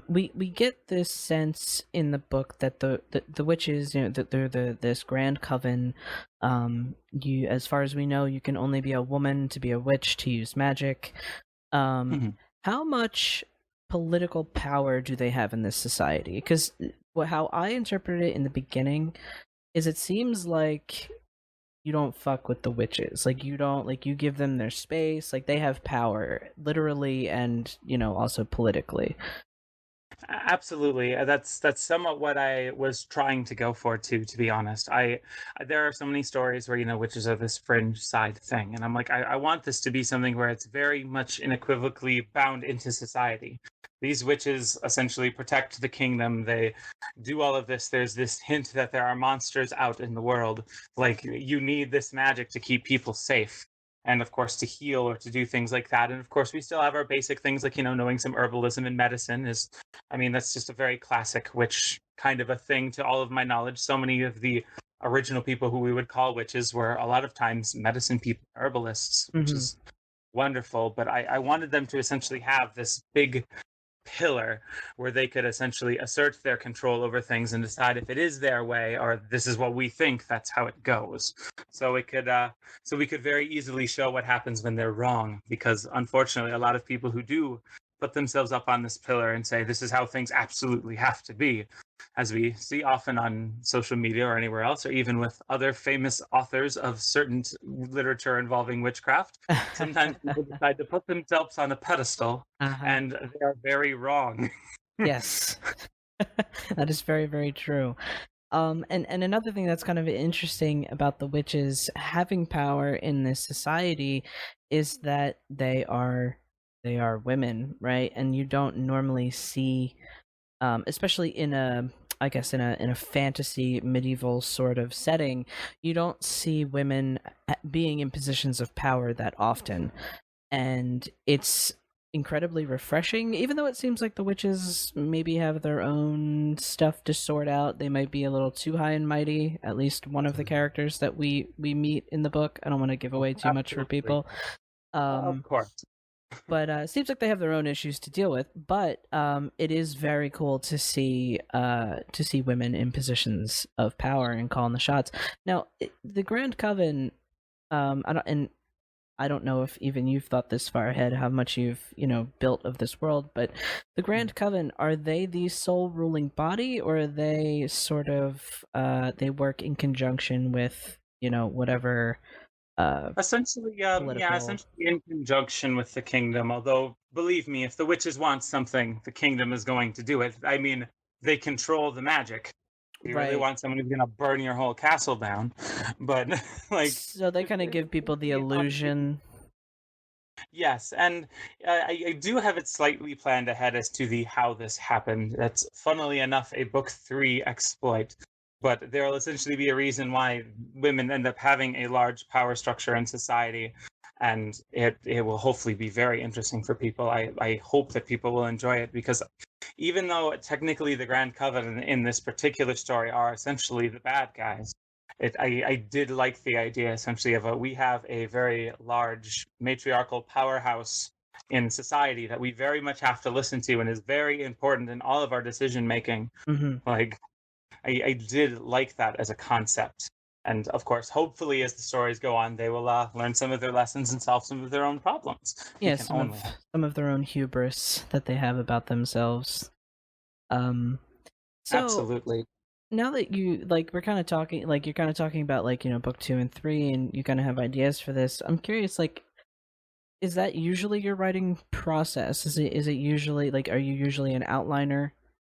We get this sense in the book that the witches, that they're this Grand Coven. You, as far as we know, you can only be a woman to be a witch to use magic. Mhm. How much political power do they have in this society? Because how I interpret it in the beginning is it seems like you don't fuck with the witches. Like you don't, like, you give them their space. Like they have power literally and, also politically. Absolutely. That's somewhat what I was trying to go for too, to be honest. There are so many stories where, witches are this fringe side thing. And I'm like, I want this to be something where it's very much unequivocally bound into society. These witches essentially protect the kingdom. They do all of this. There's this hint that there are monsters out in the world. Like, you need this magic to keep people safe, and of course to heal or to do things like that. And of course we still have our basic things like, knowing some herbalism and medicine is, I mean, that's just a very classic witch kind of a thing to all of my knowledge. So many of the original people who we would call witches were a lot of times medicine people, herbalists, which Mm-hmm. is wonderful. But I wanted them to essentially have this big pillar where they could essentially assert their control over things and decide if it is their way or this is what we think that's how it goes. So it could so we could very easily show what happens when they're wrong, because unfortunately a lot of people who do put themselves up on this pillar and say this is how things absolutely have to be, as we see often on social media or anywhere else, or even with other famous authors of certain literature involving witchcraft, sometimes people decide to put themselves on a pedestal, Uh-huh. and they are very wrong. Yes. That is very, very true. And another thing that's kind of interesting about the witches having power in this society is that they are women, right? And you don't normally see, especially in a, I guess, in a fantasy medieval sort of setting, you don't see women being in positions of power that often, and it's incredibly refreshing. Even though it seems like the witches maybe have their own stuff to sort out, they might be a little too high and mighty. At least one of the characters that we meet in the book. I don't want to give away too much for Absolutely. people. Of course. But it seems like they have their own issues to deal with. But it is very cool to see women in positions of power and calling the shots. Now, the Grand Coven, I don't know if even you've thought this far ahead, how much you've, built of this world, but the Grand Coven, are they the sole ruling body, or are they sort of, they work in conjunction with, whatever Essentially, yeah, political... essentially in conjunction with the kingdom. Although, believe me, if the witches want something, the kingdom is going to do it. I mean, they control the magic. You really Right. want someone who's going to burn your whole castle down, but like, So they kind of give people the illusion. yes, and I do have it slightly planned ahead as to the how this happened. That's funnily enough a book 3 exploit, but there will essentially be a reason why women end up having a large power structure in society, and it will hopefully be very interesting for people. I hope that people will enjoy it, because even though technically the Grand Coven in this particular story are essentially the bad guys, I did like the idea essentially of we have a very large matriarchal powerhouse in society that we very much have to listen to and is very important in all of our decision making. Mm-hmm. Like, I did like that as a concept. And of course, hopefully, as the stories go on, they will learn some of their lessons and solve some of their own problems. We Yeah, can only hope. some of their own hubris that they have about themselves. Um, so Absolutely. now that you, like, we're kind of talking, like, you're kind of talking about, like, book 2 and 3, and you kind of have ideas for this. I'm curious, like, is that usually your writing process? Is it usually, like, are you usually an outliner,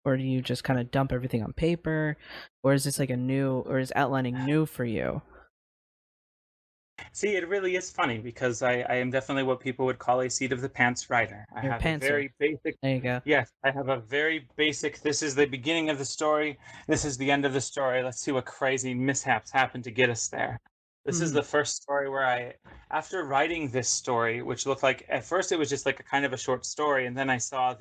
or do you just kind of dump everything on paper, or is this like a new, or is outlining new for you? See, it really is funny because I am definitely what people would call a seat of the pants writer. I You're a have a pantser. very basic, There you go. yes, I have a very basic, this is the beginning of the story, this is the end of the story, let's see what crazy mishaps happen to get us there. This is Mhm. the first story where after writing this story, which looked like, at first it was just like a kind of a short story, and then I saw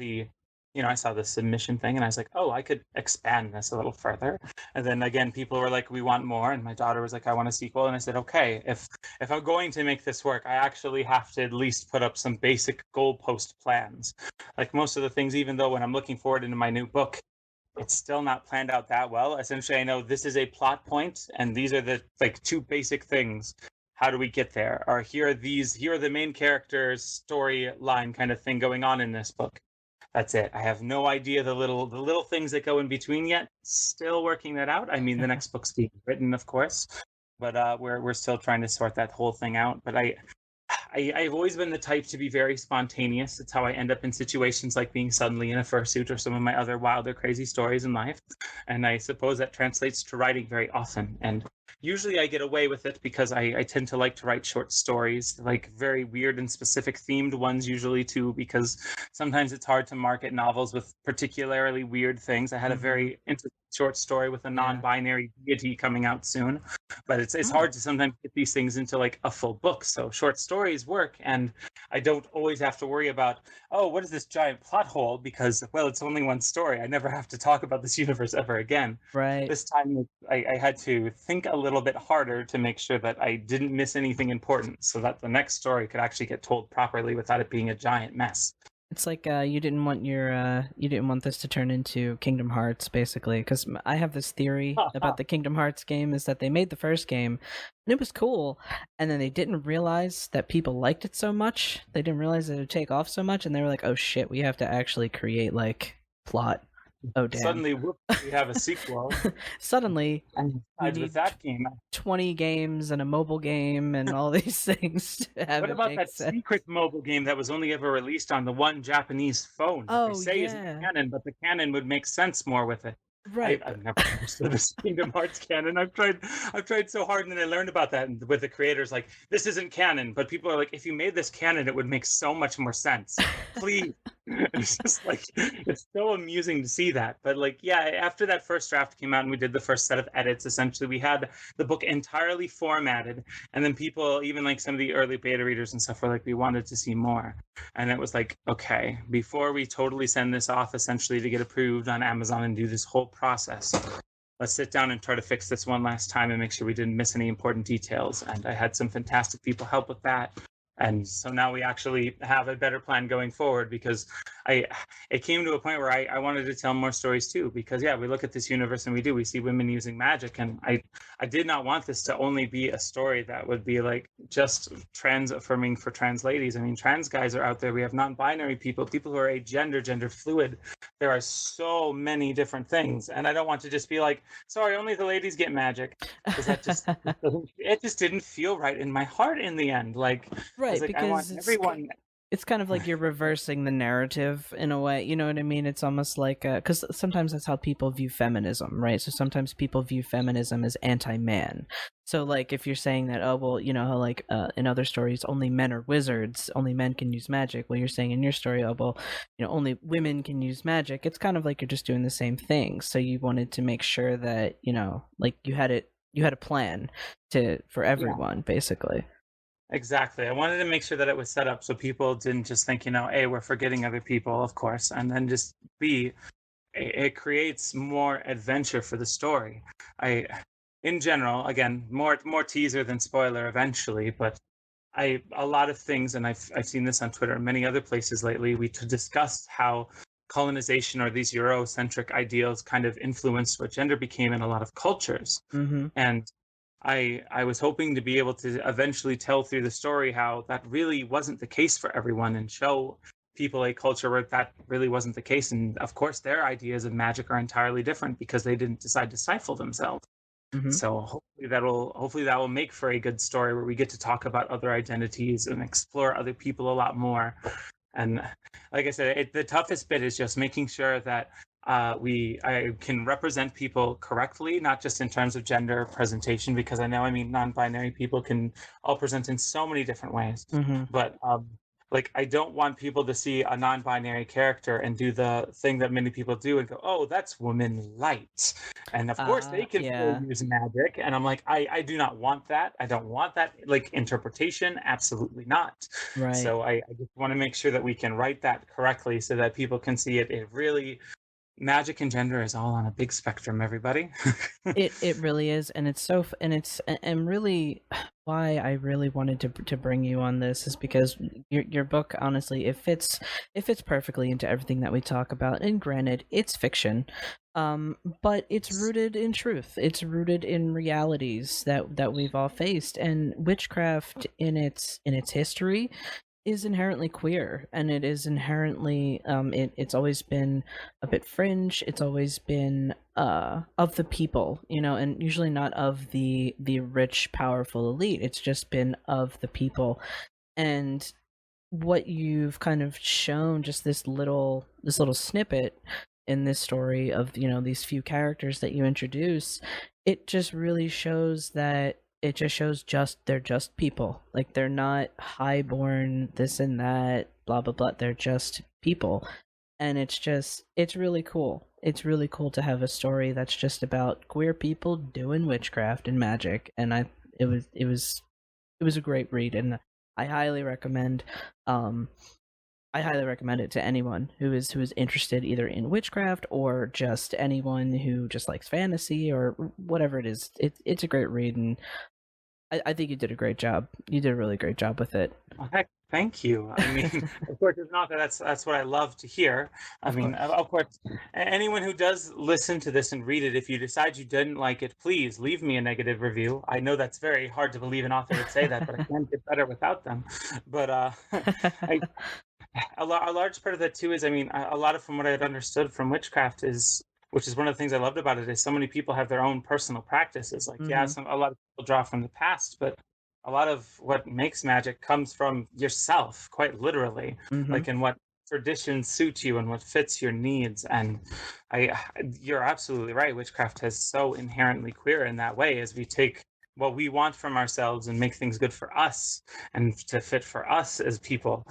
I saw the submission thing and I was like, oh, I could expand this a little further. And then again, people were like, we want more. And my daughter was like, I want a sequel. And I said, okay, if I'm going to make this work, I actually have to at least put up some basic goalpost plans. Like most of the things, even though when I'm looking forward into my new book, it's still not planned out that well. Essentially, I know this is a plot point, and these are the like two basic things. How do we get there? Or here are the main characters' storyline kind of thing going on in this book. That's it. I have no idea the little things that go in between yet. Still working that out. I mean, the next book's being written, of course, but we're still trying to sort that whole thing out. But I've always been the type to be very spontaneous. It's how I end up in situations like being suddenly in a fursuit or some of my other wild or crazy stories in life. And I suppose that translates to writing very often. And usually I get away with it because I tend to like to write short stories, like very weird and specific themed ones, usually too, because sometimes it's hard to market novels with particularly weird things. I had a very interesting short story with a non-binary deity coming out soon, but it's hard to sometimes get these things into like a full book. So short stories work, and I don't always have to worry about, oh, what is this giant plot hole, because well, it's only one story. I never have to talk about this universe ever again. Right. This time I had to think a little bit harder to make sure that I didn't miss anything important, so that the next story could actually get told properly without it being a giant mess. It's like you didn't want this to turn into Kingdom Hearts, basically. Because I have this theory about the Kingdom Hearts game is that they made the first game, and it was cool, and then they didn't realize that people liked it so much. They didn't realize it would take off so much, and they were like, "Oh shit, we have to actually create like plot." Oh damn! Suddenly, whoops, we have a sequel. Suddenly, And we besides need with that game, 20 games and a mobile game and all these things to have what it about make that sense. secret mobile game that was only ever released on the one Japanese phone that they Oh say isn't yeah, canon, but the canon would make sense more with it? right. I've never understood this Kingdom Hearts canon. I've tried so hard, and then I learned about that with the creators. Like, this isn't canon, but people are like, if you made this canon, it would make so much more sense. Please. It's just like, it's so amusing to see that. But like, yeah, after that first draft came out and we did the first set of edits, essentially we had the book entirely formatted, and then people, even like some of the early beta readers and stuff, were like, we wanted to see more. And it was like, okay, before we totally send this off essentially to get approved on Amazon and do this whole process, let's sit down and try to fix this one last time and make sure we didn't miss any important details. And I had some fantastic people help with that. And so now we actually have a better plan going forward, because it came to a point where I wanted to tell more stories too, because yeah, we look at this universe and we see women using magic, and I did not want this to only be a story that would be like just trans affirming for trans ladies. I mean, trans guys are out there. We have non-binary people who are gender fluid. There are so many different things, and I don't want to just be like, sorry, only the ladies get magic, because that just it just didn't feel right in my heart in the end. Like, Right, like, I want because everyone. it's kind of like you're reversing the narrative in a way. You know what I mean? It's almost like because sometimes that's how people view feminism, right? So sometimes people view feminism as anti-man. So like if you're saying that, oh well, you know how like in other stories only men are wizards, only men can use magic. Well, you're saying in your story, oh well, you know only women can use magic. It's kind of like you're just doing the same thing. So you wanted to make sure that like you had a plan for everyone, basically. Exactly. I wanted to make sure that it was set up so people didn't just think, A, we're forgetting other people, of course, and then just B, it creates more adventure for the story. In general, again, more teaser than spoiler eventually, but a lot of things, and I've seen this on Twitter and many other places lately, we discussed how colonization or these Eurocentric ideals kind of influenced what gender became in a lot of cultures. Mm-hmm. And I was hoping to be able to eventually tell through the story how that really wasn't the case for everyone, and show people a culture where that really wasn't the case. And of course, their ideas of magic are entirely different because they didn't decide to stifle themselves. Mm-hmm. So hopefully that will make for a good story where we get to talk about other identities and explore other people a lot more. And like I said, the toughest bit is just making sure that I can represent people correctly, not just in terms of gender presentation, because I know, I mean, non-binary people can all present in so many different ways. Mm-hmm. But like, I don't want people to see a non-binary character and do the thing that many people do and go, "Oh, that's woman light," and of course they can still Yeah. use magic. And I'm like, I do not want that. I don't want that like interpretation. Absolutely not. Right. So I just want to make sure that we can write that correctly so that people can see it. It really, magic and gender is all on a big spectrum, everybody. It really is, and it's so and really why I really wanted to bring you on this is because your book, honestly, it fits perfectly into everything that we talk about. And granted, it's fiction, but it's rooted in truth. It's rooted in realities that we've all faced, and witchcraft in its history is inherently queer, and it is inherently it's always been a bit fringe. It's always been of the people, and usually not of the rich powerful elite. It's just been of the people. And what you've kind of shown, just this little snippet in this story of these few characters that you introduce, it just really shows that they're just people. Like, they're not highborn this and that, blah blah blah. They're just people. And it's really cool. It's really cool to have a story that's just about queer people doing witchcraft and magic. And it was a great read, and I highly recommend um I highly recommend it to anyone who is interested either in witchcraft, or just anyone who just likes fantasy or whatever it is. It's a great read, and I think you did a great job. You did a really great job with it. Well, heck, thank you. I mean, of course, it's not that that's what I love to hear. I Of mean, course. of course, anyone who does listen to this and read it, if you decide you didn't like it, please leave me a negative review. I know that's very hard to believe an author would say that, but I can get better without them. But I, a large part of that too is, I mean, a lot of from what I had understood from witchcraft is, which is one of the things I loved about it, is so many people have their own personal practices. Like, yeah, Mhm. a lot of people draw from the past, but a lot of what makes magic comes from yourself, quite literally, Mhm. like in what traditions suit you and what fits your needs. And you're absolutely right. Witchcraft is so inherently queer in that way, as we take what we want from ourselves and make things good for us and to fit for us as people.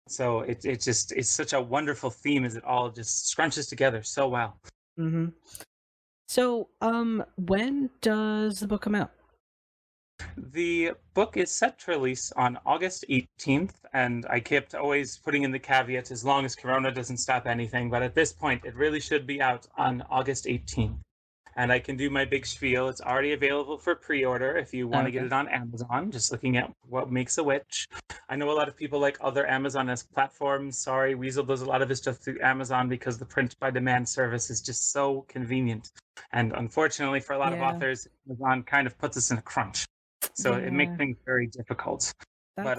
So it's such a wonderful theme, as it all just scrunches together so well. Mhm. So, when does the book come out? The book is set to release on August 18th, and I kept always putting in the caveat, as long as Corona doesn't stop anything, but at this point, it really should be out on August 18th. And I can do my big spiel. It's already available for pre-order if you want to get Okay. it on Amazon, just looking at what makes a witch. I know a lot of people like other Amazon-esque platforms. Sorry, Weasel does a lot of his stuff through Amazon because the print by demand service is just so convenient. And unfortunately for a lot of Yeah. authors, Amazon kind of puts us in a crunch. So it makes Yeah. things very difficult. But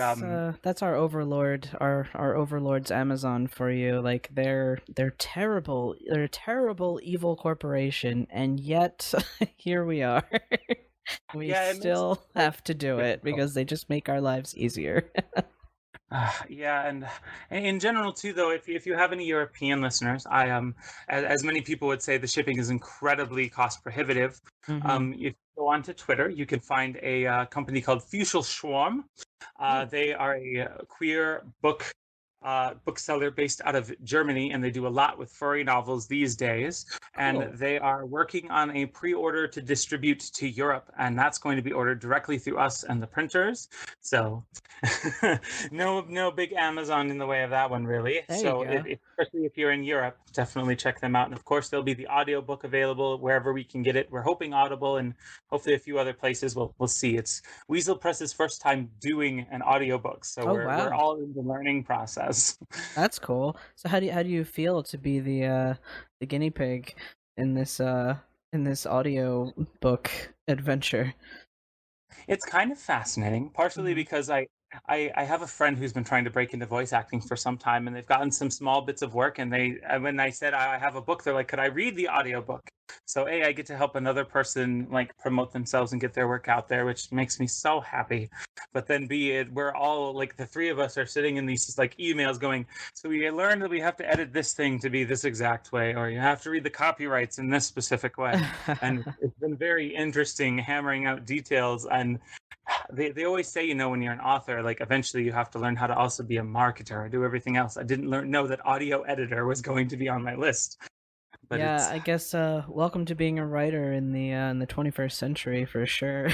That's our overlord, our overlord's Amazon for you. Like, they're terrible. They're a terrible evil corporation, and yet here we are. We yeah, it makes still life have to do it difficult. because they just make our lives easier. Yeah, and in general too, though, if you have any European listeners, as many people would say, the shipping is incredibly cost prohibitive. Mhm. If you go onto Twitter, you can find a company called Fuchsal Schwarm. Oh, They are a queer bookseller based out of Germany, and they do a lot with furry novels these days. And cool. they are working on a pre-order to distribute to Europe, and that's going to be ordered directly through us and the printers. So no big Amazon in the way of that one, really. There you So go. especially if you're in Europe, definitely check them out. And of course, there'll be the audiobook available wherever we can get it. We're hoping Audible, and hopefully a few other places. We'll see. It's Weasel Press's first time doing an audiobook, so Oh, we're wow. all in the learning process. That's cool. So how do you feel to be the guinea pig in this audio book adventure? It's kind of fascinating, partially Mhm. because I have a friend who's been trying to break into voice acting for some time, and they've gotten some small bits of work. And when I said I have a book, they're like, "Could I read the audiobook?" So A, I get to help another person like promote themselves and get their work out there, which makes me so happy. But then B, we're all like the three of us are sitting in these like emails going, "So we learned that we have to edit this thing to be this exact way, or you have to read the copyrights in this specific way." And it's been very interesting hammering out details. And they always say, when you're an author, like eventually you have to learn how to also be a marketer or do everything else. I didn't know that audio editor was going to be on my list, but Yeah, it's I guess welcome to being a writer in the 21st century for sure.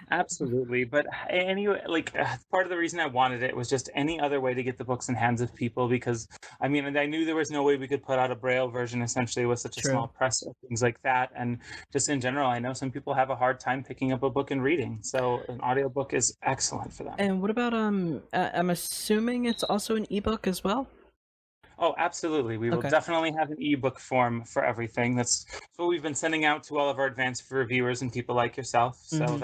absolutely. But anyway, like part of the reason I wanted it was just any other way to get the books in hands of people, because I mean, I knew there was no way we could put out a Braille version essentially with such a small True. press or things like that. And just in general, I know some people have a hard time picking up a book and reading. So an audiobook is excellent for them. And what about I'm assuming it's also an ebook as well? Oh, absolutely. We will Okay. definitely have an ebook form for everything. That's what we've been sending out to all of our advanced reviewers and people like yourself. So Mhm.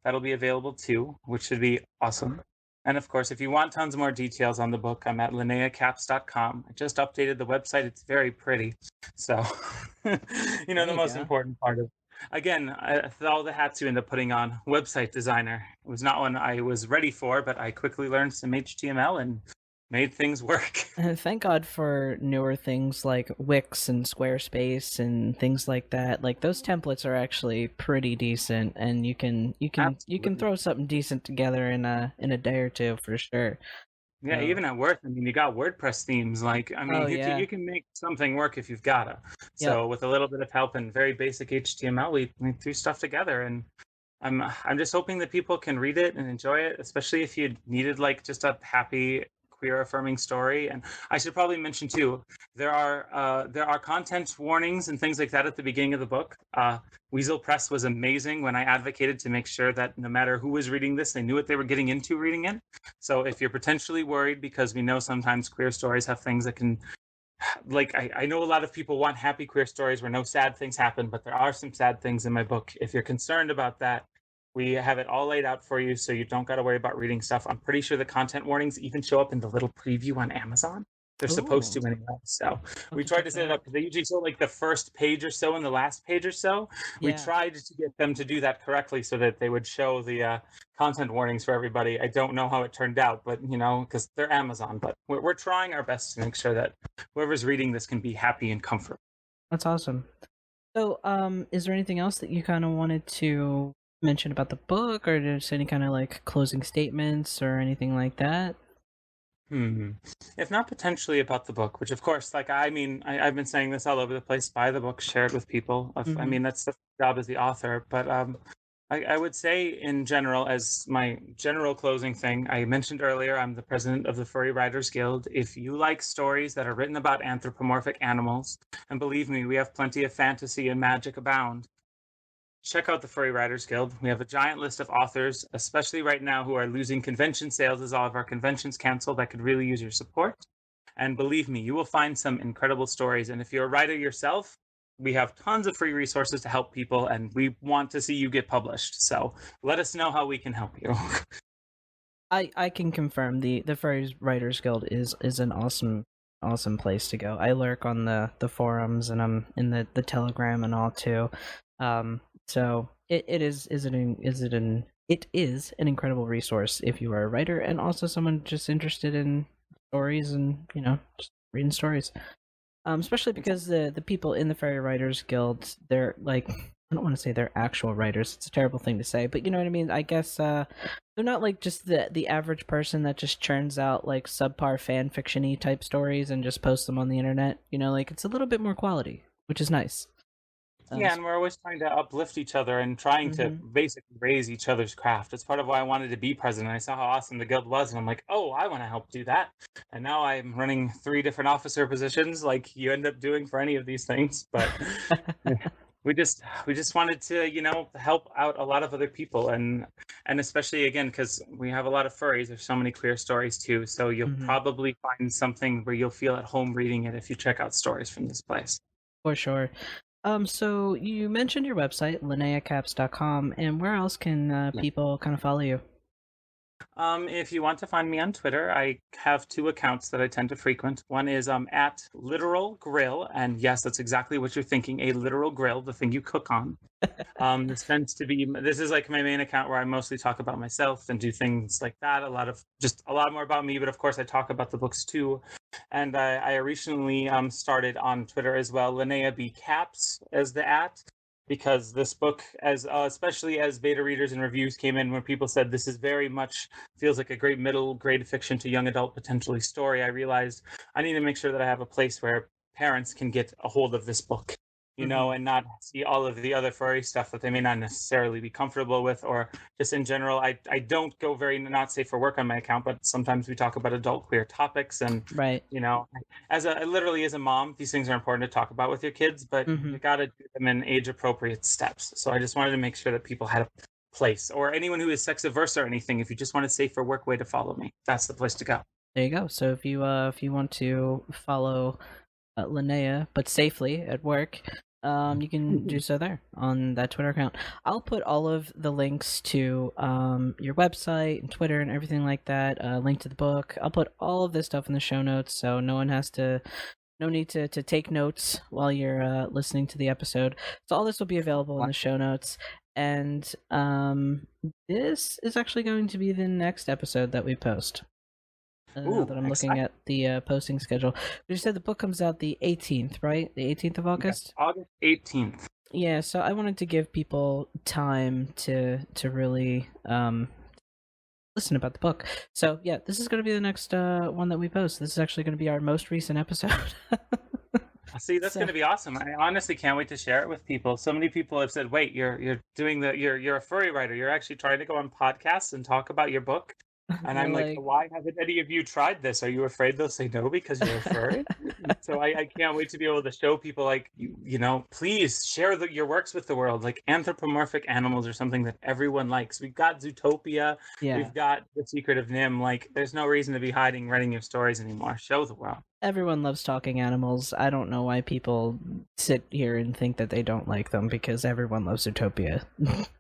that'll be available too, which should be awesome. And of course, if you want tons more details on the book, I'm at LinneaCapps.com. I just updated the website. It's very pretty. So, There the you most go. important part of again, all the hats you end up putting on, website designer. It was not one I was ready for, but I quickly learned some HTML and made things work. Thank God for newer things like Wix and Squarespace and things like that. Like those templates are actually pretty decent, and you can Absolutely. throw something decent together in a day or two for sure. Yeah, So, even at work, I mean, you got WordPress themes. Like, I mean, oh you can yeah, you can make something work if you've got to. yep. So with a little bit of help and very basic HTML, we threw stuff together, and I'm just hoping that people can read it and enjoy it, especially if you needed like just a happy queer affirming story. And I should probably mention too, there are content warnings and things like that at the beginning of the book. Weasel Press was amazing when I advocated to make sure that no matter who was reading this, they knew what they were getting into reading it. So if you're potentially worried, because we know sometimes queer stories have things that can like I know a lot of people want happy queer stories where no sad things happen, but there are some sad things in my book. If you're concerned about that, we have it all laid out for you so you don't got to worry about reading stuff. I'm pretty sure the content warnings even show up in the little preview on Amazon. They're supposed Ooh, to anyway. So I'll have we to tried check to that set it up out. because they usually show like the first page or so and the last page or so. We Yeah. tried to get them to do that correctly so that they would show the content warnings for everybody. I don't know how it turned out, but because they're Amazon, but we're trying our best to make sure that whoever's reading this can be happy and comfortable. That's awesome. So, is there anything else that you kind of wanted to mention about the book, or just any kind of like closing statements or anything like that? If not potentially about the book, which of course, like I mean, I've been saying this all over the place. Buy the book, share it with people. I Mm-hmm. mean, that's the job as the author. But I would say in general, as my general closing thing, I mentioned earlier, I'm the president of the Furry Writers Guild. If you like stories that are written about anthropomorphic animals, and believe me, we have plenty of fantasy and magic abound, check out the Furry Writers Guild. We have a giant list of authors, especially right now, who are losing convention sales as all of our conventions cancel, that could really use your support. And believe me, you will find some incredible stories. And if you're a writer yourself, we have tons of free resources to help people, and we want to see you get published. So let us know how we can help you. I can confirm the Furry Writers Guild is an awesome place to go. I lurk on the forums, and I'm in the Telegram and all too. So it is an incredible resource if you are a writer and also someone just interested in stories and just reading stories. Especially because the people in the Fairy Writers Guild, they're like, I don't want to say they're actual writers. It's a terrible thing to say, but you know what I mean. I guess they're not like just the average person that just churns out like subpar fan fiction-y type stories and just posts them on the internet. Like it's a little bit more quality, which is nice. Yeah, and we're always trying to uplift each other and trying to Mm-hmm. basically raise each other's craft. It's part of why I wanted to be president. I saw how awesome the guild was, and I'm like, oh, I want to help do that. And now I'm running 3 different officer positions, like you end up doing for any of these things. But we just wanted to help out a lot of other people, and especially again because we have a lot of furries. There's so many queer stories too, so you'll Mm-hmm. probably find something where you'll feel at home reading it if you check out stories from this place. For sure. So you mentioned your website, LinneaCapps.com, and where else can people kind of follow you? If you want to find me on Twitter, I have two accounts that I tend to frequent. One is at Literal Grill, and yes, that's exactly what you're thinking, a literal grill, the thing you cook on. This is like my main account where I mostly talk about myself and do things like that. A lot more about me, but of course I talk about the books too. And I recently started on Twitter as well, Linnea B Capps as the @ because this book, as especially as beta readers and reviews came in, where people said this is very much feels like a great middle grade fiction to young adult potentially story, I realized I need to make sure that I have a place where parents can get a hold of this book, and not see all of the other furry stuff that they may not necessarily be comfortable with, or just in general. I don't go very not safe for work on my account, but sometimes we talk about adult queer topics, and Right. literally as a mom, these things are important to talk about with your kids, but you gotta do them in age appropriate steps. So I just wanted to make sure that people had a place, or anyone who is sex averse or anything, if you just want a safe for work way to follow me, that's the place to go. There you go. So if you want to follow Linnea, but safely at work, you can do so there on that Twitter account. I'll put all of the links to your website and Twitter and everything like that. Link to the book. I'll put all of this stuff in the show notes, so no need to take notes while you're listening to the episode. So all this will be available in the show notes. And this is actually going to be the next episode that we post. Now that I'm looking at the posting schedule. You said the book comes out the 18th, right? The 18th of August? Yes, August 18th. Yeah, so I wanted to give people time to really listen about the book. So yeah, this is going to be the next one that we post. This is actually going to be our most recent episode. See, that's going to be awesome. I honestly can't wait to share it with people. So many people have said, "Wait, you're a furry writer. You're actually trying to go on podcasts and talk about your book." And I'm like, why haven't any of you tried this? Are you afraid they'll say no because you're a furry? So I can't wait to be able to show people, like, please share your works with the world. Like, anthropomorphic animals are something that everyone likes. We've got Zootopia. Yeah. We've got The Secret of Nim. Like, there's no reason to be writing your stories anymore. Show the world. Everyone loves talking animals. I don't know why people sit here and think that they don't like them, because everyone loves Zootopia.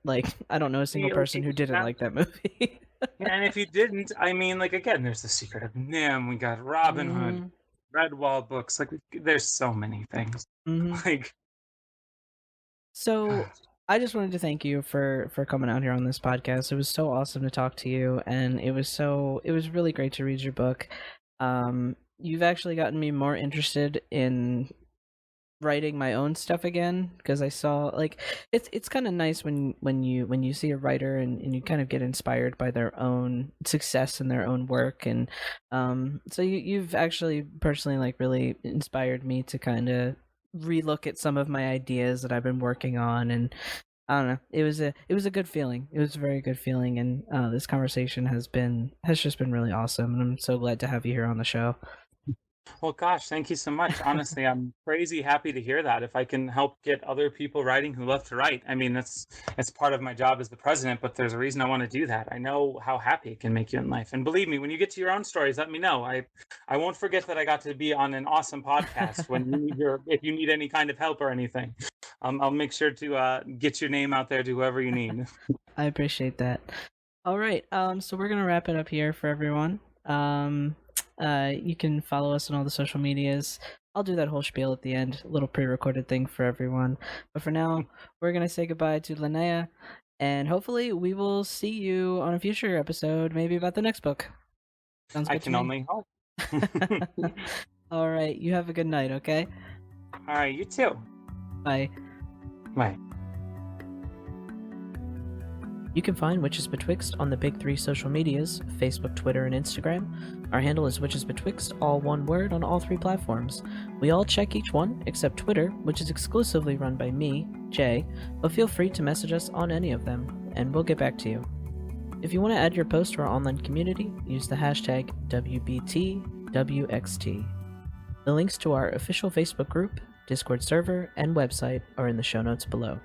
Like, I don't know a single person who didn't like that movie. And if you didn't, I mean, like, again, there's The Secret of Nim. We got Robin Hood, Redwall books. Like, there's so many things. So I just wanted to thank you for coming out here on this podcast. It was so awesome to talk to you, and it was really great to read your book. You've actually gotten me more interested in writing my own stuff again, because I saw, like, it's kind of nice when you see a writer and you kind of get inspired by their own success in their own work. And so you've actually personally, like, really inspired me to kind of relook at some of my ideas that I've been working on. And I don't know, it was a good feeling. It was a very good feeling. And this conversation has just been really awesome, and I'm so glad to have you here on the show. Well, gosh, thank you so much. Honestly, I'm crazy happy to hear that. If I can help get other people writing who love to write, I mean, that's part of my job as the president, but there's a reason I want to do that. I know how happy it can make you in life. And believe me, when you get to your own stories, let me know. I won't forget that I got to be on an awesome podcast when if you need any kind of help or anything. I'll make sure to get your name out there to whoever you need. I appreciate that. All right. So we're going to wrap it up here for everyone. You can follow us on all the social medias. I'll do that whole spiel at the end, a little pre-recorded thing for everyone. But for now, we're going to say goodbye to Linnea, and hopefully we will see you on a future episode, maybe about the next book. Sounds good. I can only hope. All right, you have a good night, okay? All right, you too. Bye. Bye. You can find Witches Betwixt on the big three social medias, Facebook, Twitter, and Instagram. Our handle is Witches Betwixt, all one word, on all three platforms. We all check each one, except Twitter, which is exclusively run by me, Jay, but feel free to message us on any of them, and we'll get back to you. If you want to add your post to our online community, use the hashtag WBTWXT. The links to our official Facebook group, Discord server, and website are in the show notes below.